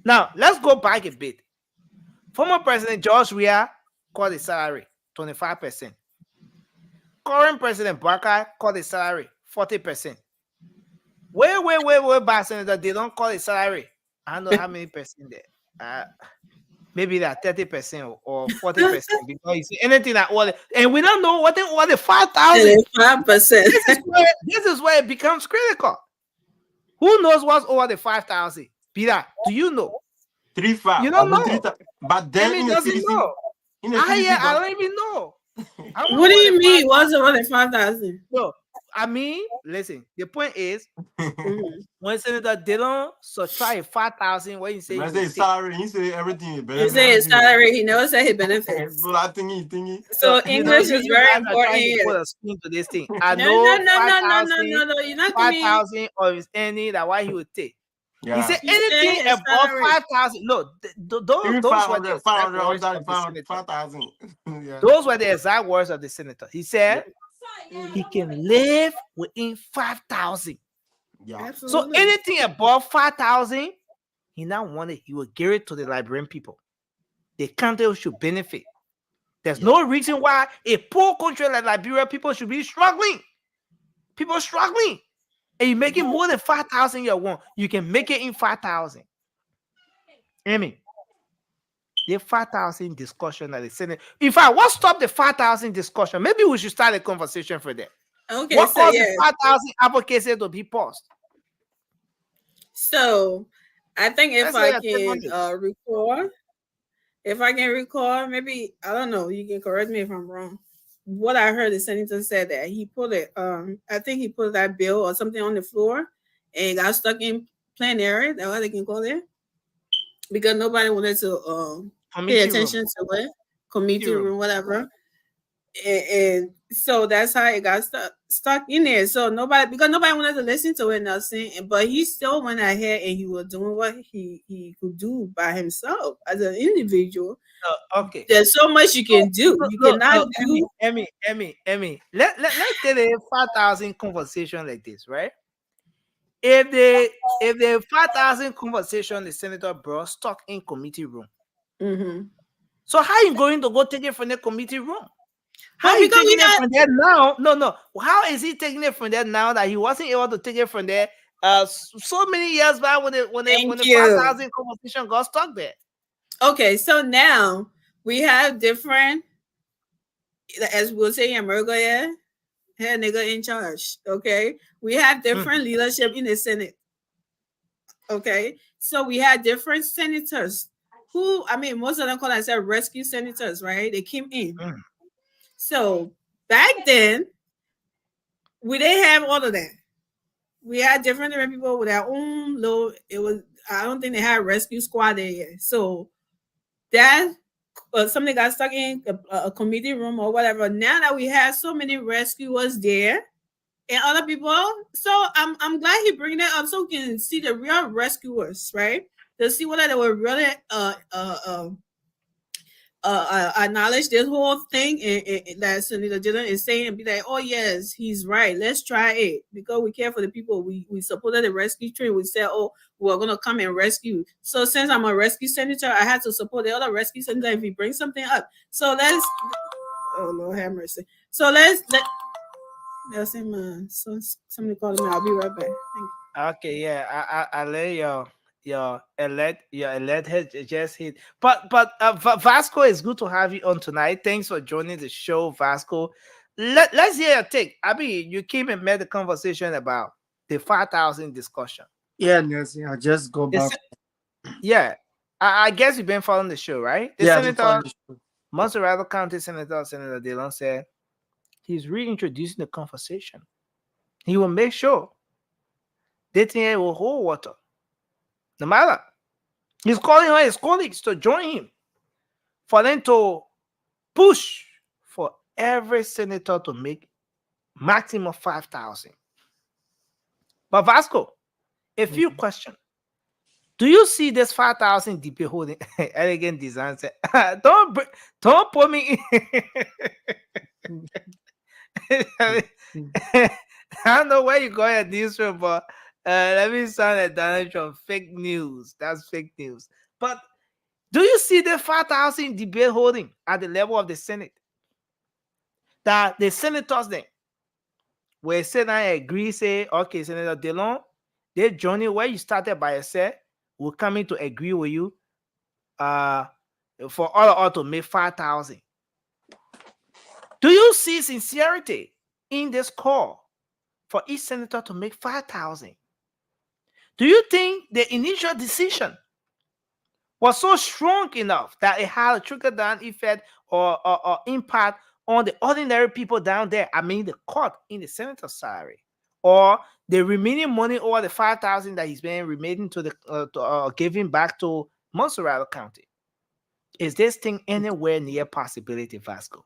Now, let's go back a bit. Former President George Weah cut his salary 25%. Current President Barker cut his salary 40%. Way back, Senator, they don't cut his salary. I don't know how many percent there. Maybe that 30% or 40% because you see anything that order, and we don't know what they order 5,000. 5%. This is where it becomes critical. Who knows what's over the 5,000? Peter, do you know? 3-5. You don't I mean, know. 3, but then in the Doesn't CDC, know. in the CDC, I don't even know. I don't What know do you the mean? What's over the 5,000? No, listen. The point is, Mm-hmm. when Senator Dillon subtract 5,000, what you say when I he will say take. salary, he say everything. You Benefit, say his everything. salary, he never said his benefits. So that thingy. So English is You very guys are trying to important put here. a spin to this thing. I No, know no, no, no, no, no, 5,000, no, no. You're not giving. 5,000 of his any that why he would take. He Yeah. said He said anything his above salary. 5,000. No, Three, those were the 500, exact 500, words I'm of the sorry, senator. 5,000. Yeah. Those were the exact words of the senator. He said Mm-hmm. he can live within 5,000. Yeah. So Absolutely. anything above 5,000, he now wanted he will give it to the Liberian people. The country should benefit. There's no reason why a poor country like Liberia people should be struggling. People struggling. And you're making more than 5,000 you want. You can make it in 5,000. The 5,000 discussion at the Senate. In fact, what stopped the 5,000 discussion? Maybe we should start a conversation for that. Okay, What so caused yeah. the 5,000 advocacy to be paused? So I think if Let's I say can this. recall, maybe I don't know, you can correct me if I'm wrong. What I heard the senator said that he put it I think he put that bill or something on the floor and it got stuck in plenary, that's what they can call it. Because nobody wanted to pay Committee attention room. to it, committee room. room, whatever. And so that's how it got stuck in there. So nobody wanted to listen to it, nothing. But he still went ahead and he was doing what he could do by himself as an individual. Okay. There's so much you can do. You cannot do. Emmy. Let's take a 5,000 conversation like this, right? If the 5,000 conversation the senator brought stuck in committee room, so how you going to go take it from the committee room? How are you taking it from there now? No. How is he taking it from there now that he wasn't able to take it from there? So many years back when the 5,000 conversation got stuck there. Okay, so now we have different, as we'll say in America, yeah, head nigga in charge. Okay, we have different leadership in the Senate. Okay, so we had different senators who, I mean, most of them call themselves rescue senators, right? They came in. Mm. So back then, we didn't have all of that. We had different people with their own little. It was, I don't think they had rescue squad there yet. So that something got stuck in a committee room or whatever. Now that we have so many rescuers there and other people, so I'm glad he bringing that up so we can see the real rescuers, right? To see whether they were really acknowledge this whole thing and that Senator Dillon is saying and be like, oh yes, he's right. Let's try it because we care for the people. We supported the rescue train. We said, oh, we're gonna come and rescue. So since I'm a rescue senator, I had to support the other rescue senator if he brings something up. So let's, oh Lord have mercy. So let's say man. So somebody called me. I'll be right back. Thank you. Okay, yeah, I let your alert has just hit. But Vasco, is good to have you on tonight. Thanks for joining the show, Vasco. Let's hear your take. I mean, you came and made the conversation about the 5,000 discussion. Yeah, Nelson, I just go The back. Yeah, I guess you've been following the show, right? The Yeah, I've been senator, following the show. Monserrato County Senator, Senator Dillon said he's reintroducing the conversation. He will make sure they think it will hold water. No matter. He's calling on his colleagues to join him for them to push for every senator to make maximum 5,000. But Vasco, a few questions. Do you see this 5,000 debate holding elegant design? Don't put me in. I don't know where you got your news from, but let me sound like Donald Trump. Fake news. That's fake news. But do you see the 5,000 debate holding at the level of the Senate? That the senators then will sit down and agree, say, okay, Senator Dillon, this journey where you started by yourself, we're coming to agree with you for all to make 5,000. Do you see sincerity in this call for each senator to make 5,000? Do you think the initial decision was so strong enough that it had a trickle-down effect or impact on the ordinary people down there? I mean, the court in the senator's salary, or the remaining money over the 5,000 that he's been remaining to the giving back to Monserrato County. Is this thing anywhere near possibility, Vasco?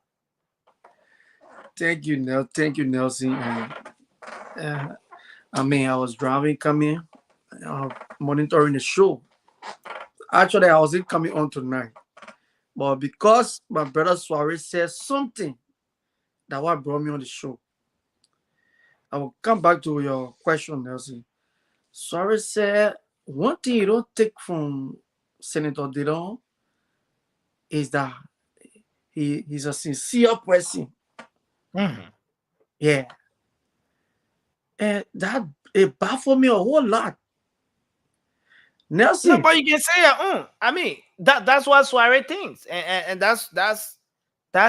Thank you, Nelson. I mean, I was driving, coming, monitoring the show. Actually, I wasn't coming on tonight, but because my brother Suarez said something, that what brought me on the show. I will come back to your question, Nelson. Suarez said one thing you don't take from Senator Dillon is that he's a sincere person. Mm-hmm. Yeah. And that it baffled me a whole lot. Nelson. No, but you can say your own. I mean, that's what Suarez thinks, and that's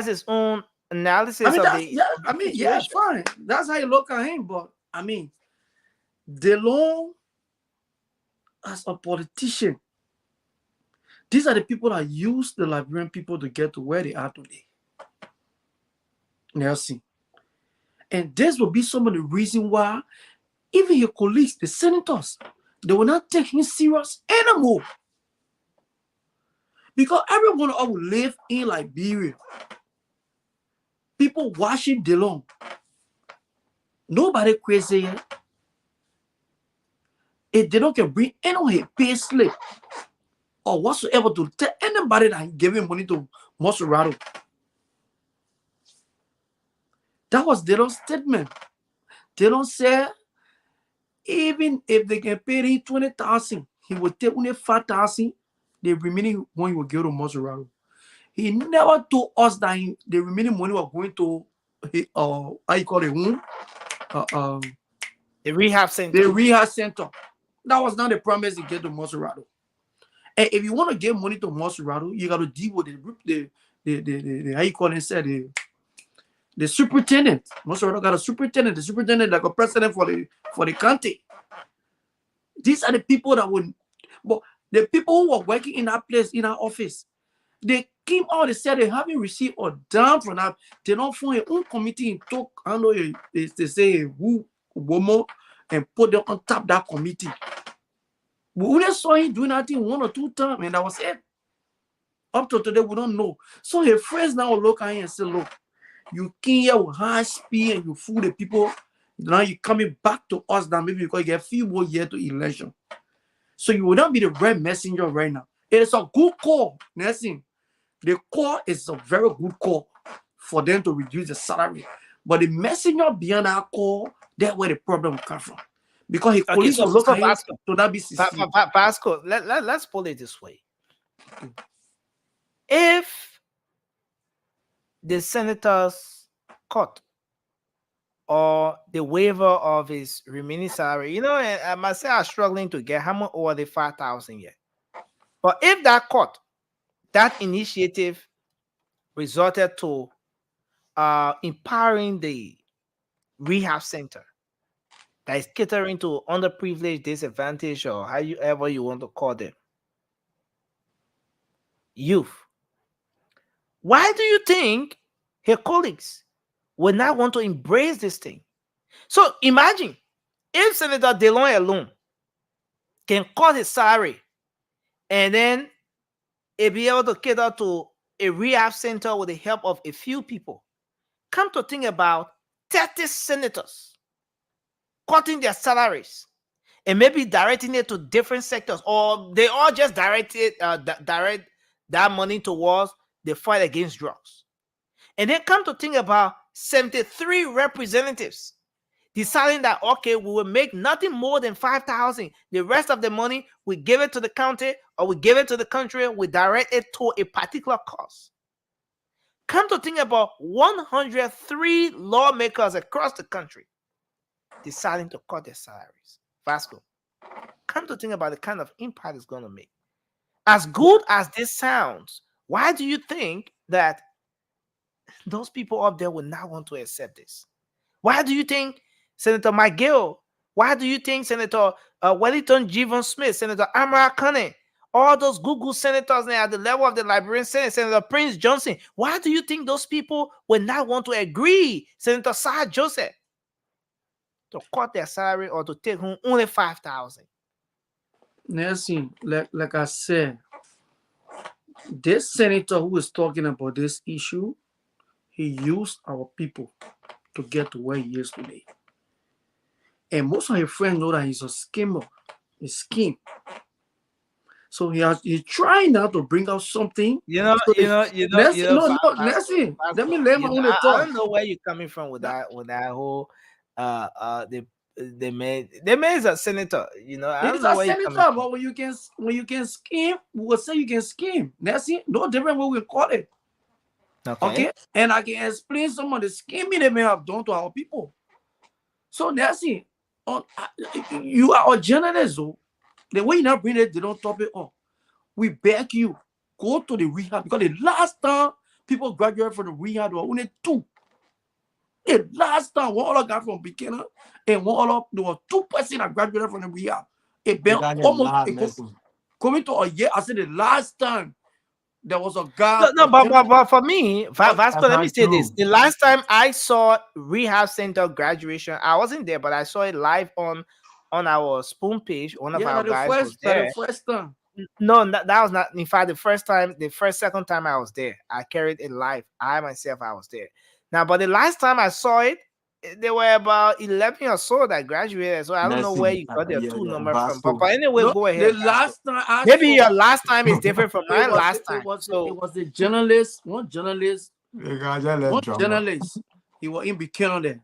his own analysis I mean, of the. yeah, I mean, yeah, fine. That's how you look at him. But I mean, Dillon as a politician, these are the people that use the Liberian people to get to where they are today. Nelson. And this will be some of the reason why even your colleagues, the senators, they will not take him serious anymore. Because everyone of us will live in Liberia. People watching Dillon. Nobody crazy yet. If they don't can bring anyone a pay slip or whatsoever to tell anybody that giving money to Monserrato. That was Dillon's statement. Dillon said, even if they can pay him 20,000, he will take only 5,000. The remaining one will give to Monserrato. He never told us that the remaining money was going to how you call it, the rehab center. The rehab center. That was not the promise he gave to Monserrato. And if you want to give money to Maserati, you got to deal with the how you call it, said the superintendent. Maserati got a superintendent, the superintendent like a president for the county. These are the people that would, but the people who were working in that place, in our office, they came out, they said they haven't received a dime from that. They don't form their own committee and talk, I don't know, they say who, woman, and put them on top of that committee. We only saw him doing that thing 1 or 2 times, and that was it. Up to today, we don't know. So his friends now look at him and say, look, you came here with high speed and you fool the people. Now you're coming back to us now, maybe because you get a few more years to election. So you will not be the right messenger right now. It is a good call, Nelson. The call is a very good call for them to reduce the salary. But the messenger beyond that call, that's where the problem will come from. Because his colleagues will look at him to not be sincere. Pascal, let's put it this way. If the senators cut or the waiver of his remaining salary, you know, I must say I'm struggling to get how much over the 5,000 yet. But if that cut, that initiative resulted to empowering the rehab center that is catering to underprivileged, disadvantaged, or however you want to call them, youth. Why do you think her colleagues would not want to embrace this thing? So imagine if Senator DeLong alone can cut his salary and then be able to cater to a rehab center with the help of a few people. Come to think about 30 senators cutting their salaries and maybe directing it to different sectors, or they all just direct that money towards the fight against drugs. And then come to think about 73 representatives deciding that, okay, we will make nothing more than 5,000. The rest of the money, we give it to the county or we give it to the country, we direct it to a particular cause. Come to think about 103 lawmakers across the country deciding to cut their salaries. Vasco, come to think about the kind of impact it's going to make. As good as this sounds, why do you think that those people up there will not want to accept this? Why do you think Senator McGill, why do you think Senator Wellington Jevon Smith, Senator Amara Kane, all those Google senators at the level of the Liberian Senate, Senator Prince Johnson, why do you think those people will not want to agree, Senator Sir Joseph, to cut their salary or to take home only 5,000? Nelson, like I said, this senator who is talking about this issue, he used our people to get to where he is today. And most of his friends know that he's a schemer, a scheme. So he's trying now to bring out something. Let me let me let my own thought. I don't know where you're coming from with that whole the man is a senator, I don't know where you're coming from. But when you can scheme, we will say you can scheme. That's it. No different what we call it. Okay. And I can explain some of the scheming they may have done to our people. So that's it. You are a journalist, though. The way you now bring it, they don't top it up. We beg you, go to the rehab, because the last time people graduated from the rehab, there were only 2. The last time one other guy from beginner and one other, there were 2 persons that graduated from the rehab. It been almost coming to a year. I said the last time there was a guy. But for me, Vasco, let me say this. The last time I saw rehab center graduation, I wasn't there, but I saw it live on our Spoon page. One of our guys was there. The first time. No, that was not. In fact, the second time I was there, I carried it live. I myself, I was there. Now, but the last time I saw it, there were about 11 or so that graduated. So I don't know where you got their 2 number from. But anyway, go ahead. The last time maybe your last time is different from my last time. It was the journalist, one journalist. He was in Buchanan there.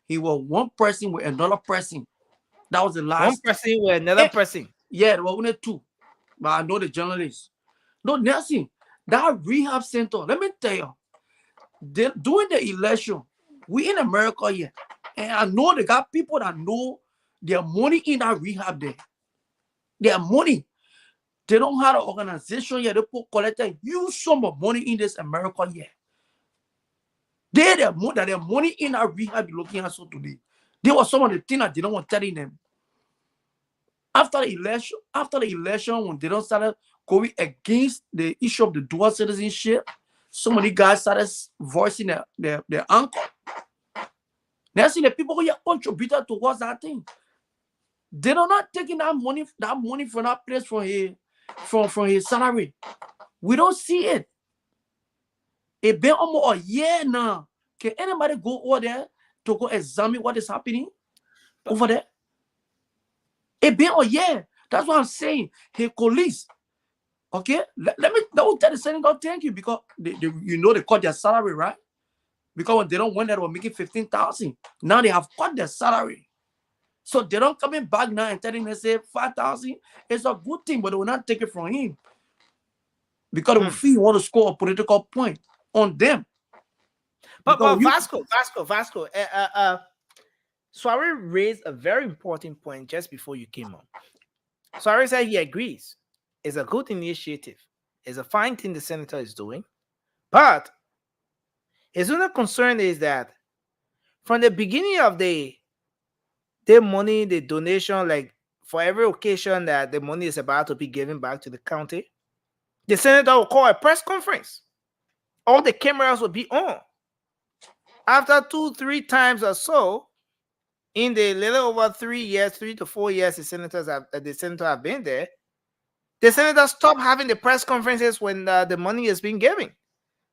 He was one person with another person. That was the last. One person with another person. Yeah, there were only 2. But I know the journalist. No, Nelson, that rehab center, let me tell you, during the election, we in America here, and I know they got people that know their money in that rehab there. Their money. They don't have an organization yet. They put collected huge sum of money in this America yet. Their money in our rehab looking at so today. They were some of the things that they don't want telling them. After the election, when they don't start going against the issue of the dual citizenship, some of the guys started voicing their uncle. Now see the people who are contributed towards that thing. They're not taking that money from that place from his salary. We don't see it. It's been almost a year now. Can anybody go over there to go examine what is happening over there? It's been a year. That's what I'm saying. Hey, police. Okay, let me tell the Senegal thank you because they cut their salary, right? Because when they don't win, they were making 15,000. Now they have cut their salary. So they don't coming back now and telling them say 5,000. It's a good thing, but they will not take it from him. Because they will feel he want to score a political point on them. But Vasco, Suarez raised a very important point just before you came on. Suarez said he agrees. It's a good initiative. It's a fine thing the senator is doing. But his only concern is that from the beginning of the money, the donation, like for every occasion that the money is about to be given back to the county, the senator will call a press conference. All the cameras will be on. After 2-3 times or so, in the little over 3 to 4 years the senator have been there, the senator stopped having the press conferences when the money is being given.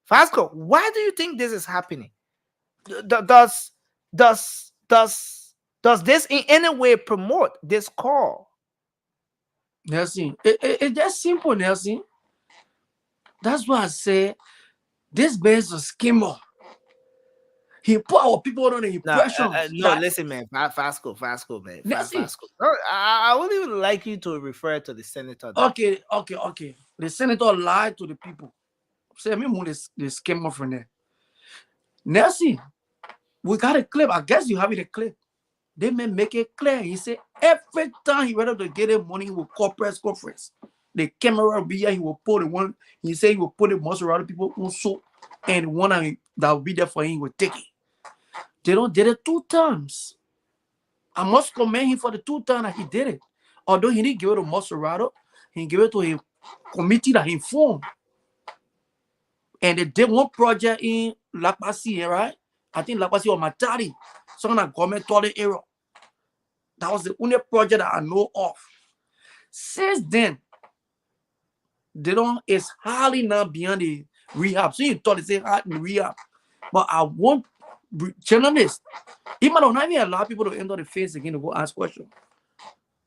Vasco, why do you think this is happening? Does this in any way promote this call? Nelson, it's just simple, Nelson. That's why I say this man is a schemer. He put our people under the impression. No, listen, man. Vasco, man. Vasco. I wouldn't even like you to refer to the senator. Okay. The senator lied to the people. Say me move the schemer from there. Nelson, we got a clip. I guess you have it a clip. They may make it clear. He said every time he went up to get the money, he will call press conference. The camera will be here. He will put the one. He said he will put the most around people also, and one that will be there for him will take it. They don't did it 2 times. I must commend him for the 2 times that he did it. Although he didn't give it to Maserado, he gave it to a committee that he formed. And they did one project in La Pasi, right? I think La Pasi or Matari, some of government toilet area. That was the only project that I know of. Since then, it's hardly now beyond the rehab. So you thought they say hard in rehab. But I want journalists, even though not even allow people to enter the face again to go ask questions.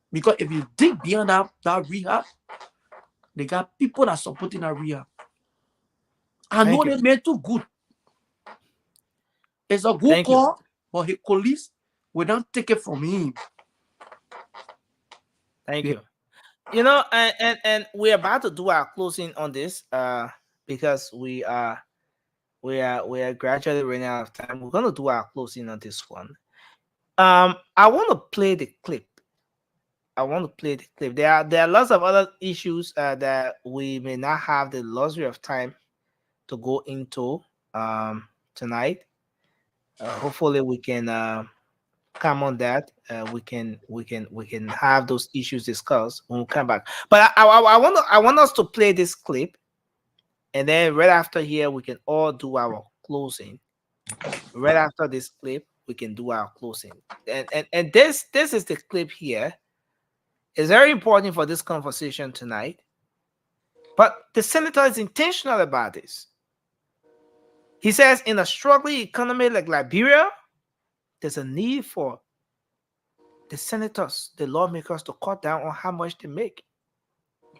Because if you dig beyond that rehab, they got people that supporting that rehab. I know they made too good. It's a good call, but his police will not take it from him. Thank you. You know, and we're about to do our closing on this because we are gradually running out of time. We're gonna do our closing on this one. I want to play the clip. There are lots of other issues that we may not have the luxury of time to go into tonight. Hopefully we can come on that. We can have those issues discussed when we come back. But I want us to play this clip, and then right after here we can all do our closing. Right after this clip, we can do our closing. And this is the clip here. It's very important for this conversation tonight. But the senator is intentional about this. He says in a struggling economy like Liberia, there's a need for the senators, the lawmakers, to cut down on how much they make.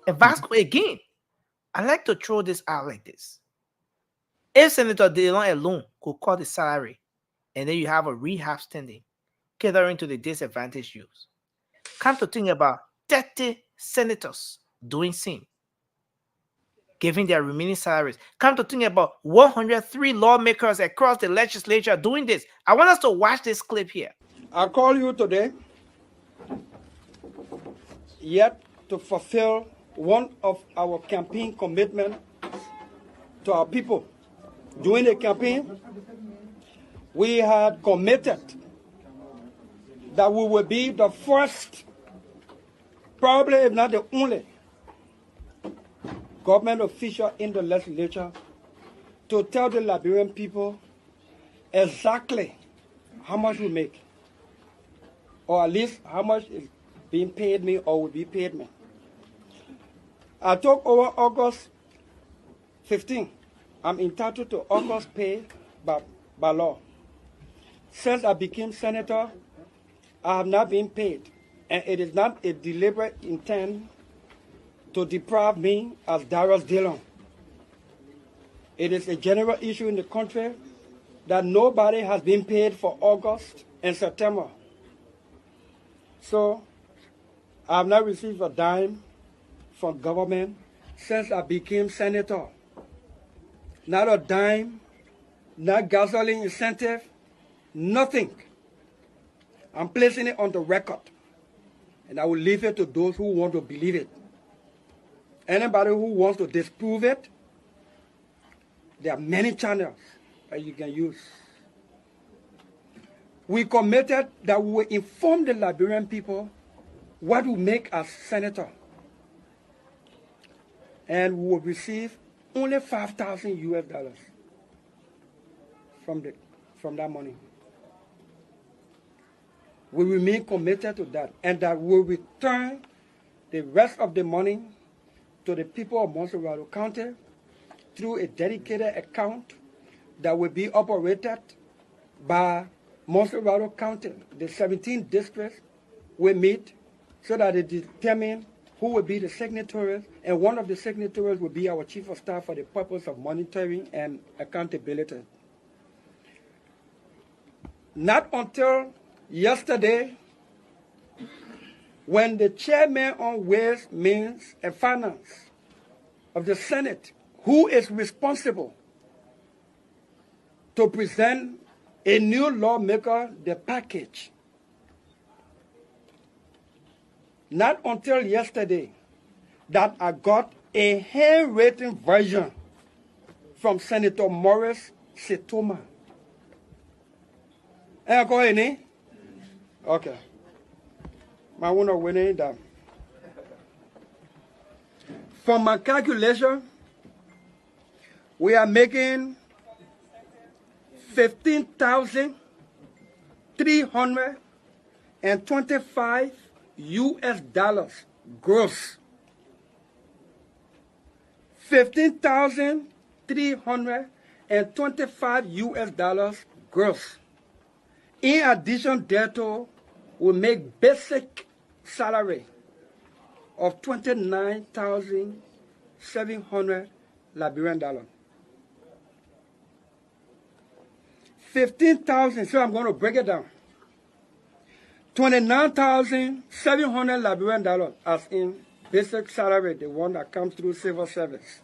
And Vasco, again, I like to throw this out like this. If Senator Dillon alone could cut the salary, and then you have a rehab standing, catering to the disadvantaged youth, come to think about 30 senators doing same, giving their remaining salaries. Come to think about 103 lawmakers across the legislature doing this. I want us to watch this clip here. I call you today yet to fulfill one of our campaign commitment to our people. During the campaign, we had committed that we will be the first, probably if not the only, government official in the legislature to tell the Liberian people exactly how much we make, or at least how much is being paid me or will be paid me. I took over August 15. I'm entitled to August pay by law. Since I became senator, I have not been paid, and it is not a deliberate intent to deprive me as Darius Dillon. It is a general issue in the country that nobody has been paid for August and September. So I have not received a dime from government since I became senator. Not a dime, not gasoline incentive, nothing. I'm placing it on the record, and I will leave it to those who want to believe it. Anybody who wants to disprove it, there are many channels that you can use. We committed that we will inform the Liberian people what we make as senator, and we will receive only $5,000 from that money. We remain committed to that, and that we will return the rest of the money to the people of Montserrat County through a dedicated account that will be operated by Montserrat County. The 17 districts will meet so that they determine who will be the signatories, and one of the signatories will be our chief of staff for the purpose of monitoring and accountability. Not until yesterday, when the chairman on Ways, Means, and Finance of the Senate, who is responsible to present a new lawmaker the package, not until yesterday that I got a handwritten version from Senator Morris Setoma. Go ahead, okay. My one winning that. From my calculation, we are making $15,325 gross. $15,325 gross. In addition thereto, we make basic salary of $29,700 Liberian dollars. 15,000, so I'm going to break it down. $29,700 Liberian dollars as in basic salary, the one that comes through civil service.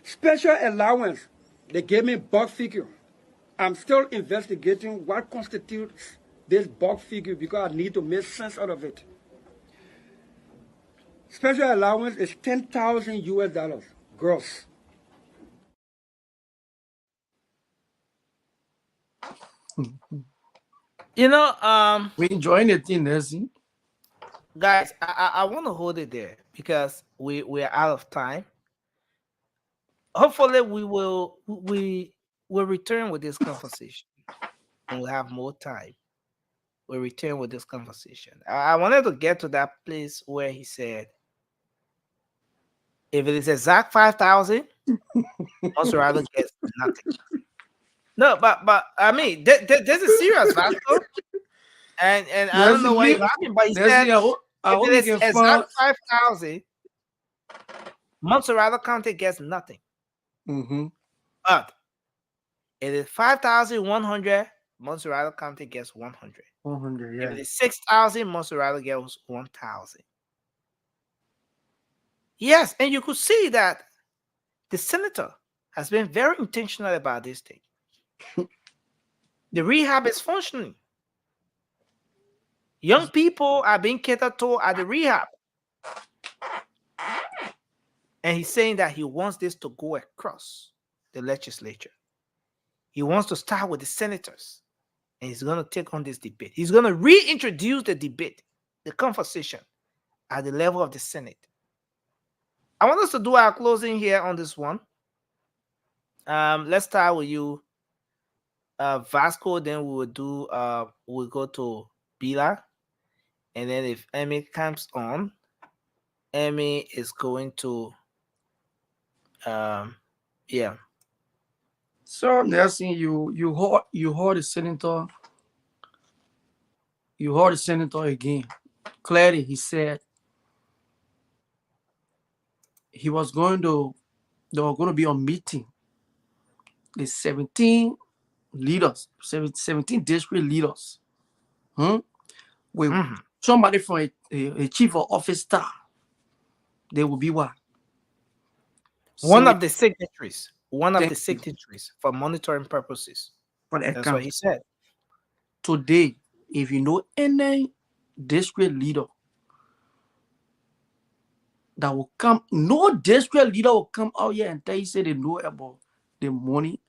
Special allowance, they gave me bulk figure. I'm still investigating what constitutes this bulk figure because I need to make sense out of it. Special allowance is $10,000 gross. We enjoying it in there, see? Guys, I want to hold it there because we're out of time. Hopefully we will return with this conversation and we'll have more time. We'll return with this conversation. I wanted to get to that place where he said, if it is exact 5,000, Montserrat gets nothing. No, but I mean, there's a serious factor. And I don't know why you're laughing, but he said, if it is exact 5,000, Montserrat County gets nothing. Mm-hmm. But it is 5,100, Montserrat County gets 100. 100, yeah. If it is 6,000, Montserrat gets 1,000. Yes, and you could see that the senator has been very intentional about this thing. The rehab is functioning. Young people are being catered to at the rehab. And he's saying that he wants this to go across the legislature. He wants to start with the senators, and he's going to take on this debate. He's going to reintroduce the debate, the conversation at the level of the Senate. I want us to do our closing here on this one. Let's start with you, Vasco. Then we will do. We'll go to Bila, and then if Emmy comes on, Emmy is going to. Yeah. So Nelson, you heard the senator. You heard the senator again. Clearly, he said he was going to. There were going to be a meeting. The 17 leaders, 17 district leaders, with somebody from a chief of office staff. They will be what? One Senate of the signatories. One of Thank the signatories for monitoring purposes. for the That's what account. he said. Today, if you know any district leader that will come, no district leader will come out here and tell you say they know about the money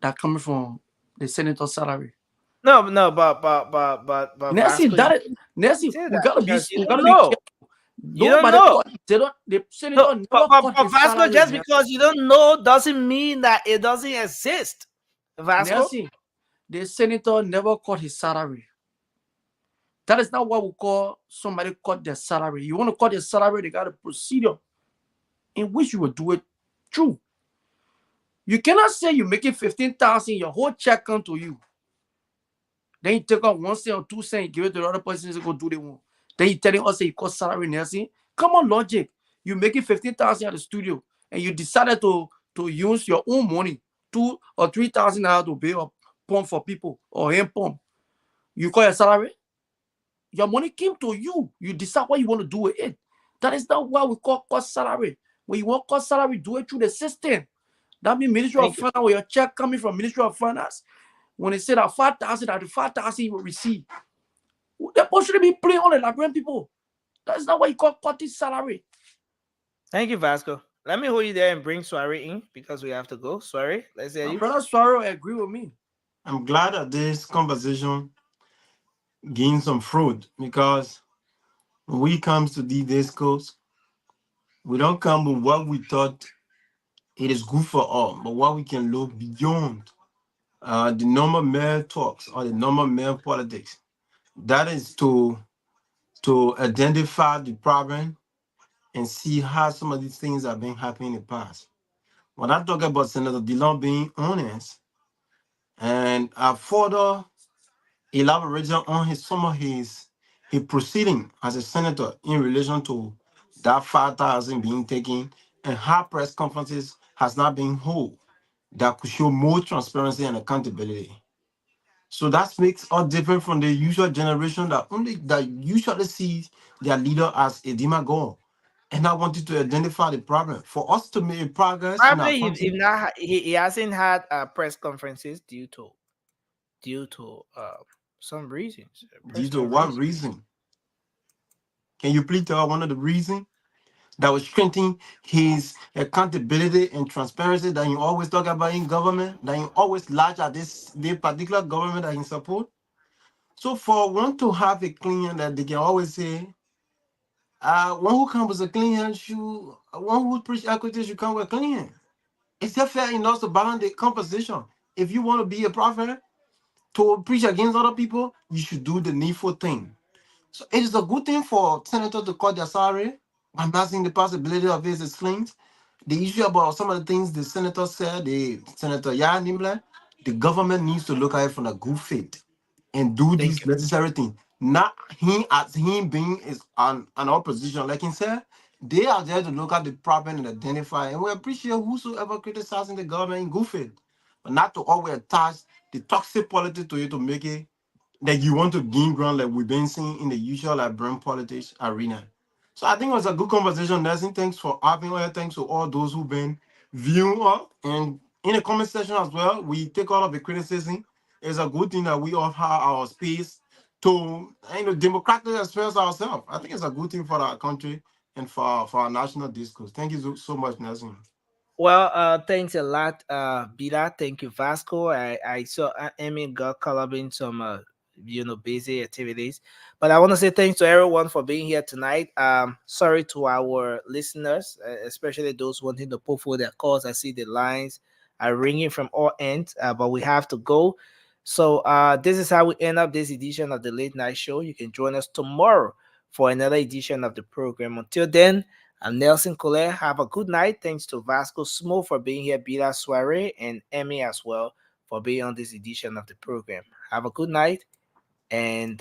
that coming from the senator's salary. No, but Nancy, Vasco, you that is, Nancy, say we that gotta be because you we don't gotta be know. careful. You don't Nobody know. cut, they don't the No, senator never cut his Vasco, salary. just because you don't know doesn't mean that it doesn't exist. Vasco. Nancy, the senator never cut his salary. That is not what we call somebody cut their salary. You want to cut their salary, they got a procedure in which you will do it through. You cannot say you're making 15,000, your whole check come to you. Then you take out 1 cent or 2 cents, you give it to the other person to go do the one. Then you telling us that you cut salary, Nancy. Come on, logic. You're making 15,000 at the studio, and you decided to use your own money, 2 or 3,000 to pay a pump for people or hand pump. You cut your salary. Your money came to you. You decide what you want to do with it. That is not what we call cut salary. When you want cut salary, do it through the system. That means Ministry of Finance, when your check coming from Ministry of Finance, when they say that 5,000, that the 5,000 you will receive, that should be playing on the Liberian people. That is not what you call cutting salary. Thank you, Vasco. Let me hold you there and bring Soiree in because we have to go. Soiree, let's hear you. Brother Swallow agree with me. I'm glad that this conversation gained some fruit because when we comes to the discourse, we don't come with what we thought it is good for all, but what we can look beyond the normal male talks or the normal male politics. That is to identify the problem and see how some of these things have been happening in the past. When I talk about Senator Dillon being honest and further elaboration on some of his proceeding as a senator in relation to that 5,000 being taken and how press conferences has not been held that could show more transparency and accountability. So that makes us different from the usual generation that usually sees their leader as a demagogue and not wanted to identify the problem. For us to make progress in our Probably country, if not, he hasn't had press conferences due to some reasons. due to Personal what reasons. reason? Can you please tell one of the reasons that will strengthen his accountability and transparency that you always talk about in government, that you always large at the particular government that you support? So for one to have a clean hand that they can always say, one who comes with a clean hand should, one who preach equity should come with a clean hand. Is that fair enough to balance the composition? If you want to be a prophet to preach against other people, you should do the needful thing. So it is a good thing for senators to cut their salary. I'm not seeing the possibility of his explained. The issue about some of the things the senator said, the Senator Yah Nimble, the government needs to look at it from a good faith and do Thank these you. necessary things. Not him as him being is an opposition. Like he said, they are there to look at the problem and identify. And we appreciate whosoever criticizing the government in good faith, but not to always attach the toxic politics to it to make it that you want to gain ground like we've been seeing in the usual like brand politics arena. So I think it was a good conversation, Nelson. Thanks for having us. Thanks to all those who've been viewing us. And in the comment section as well, we take all of the criticism. It's a good thing that we all have our space to democratically express ourselves. I think it's a good thing for our country. and for our national discourse. Thank you so much, Nelson. Well, thanks a lot, Bila. Thank you, Vasco. I saw Emmy got caught up in some, busy activities. But I want to say thanks to everyone for being here tonight. Sorry to our listeners, especially those wanting to put forward their calls. I see the lines are ringing from all ends, but we have to go. So this is how we end up this edition of the Late Night Show. You can join us tomorrow for another edition of the program. Until then, I'm Nelson Colette. Have a good night. Thanks to Vasco Smo for being here, Bila Soiree, and Emmy as well for being on this edition of the program. Have a good night and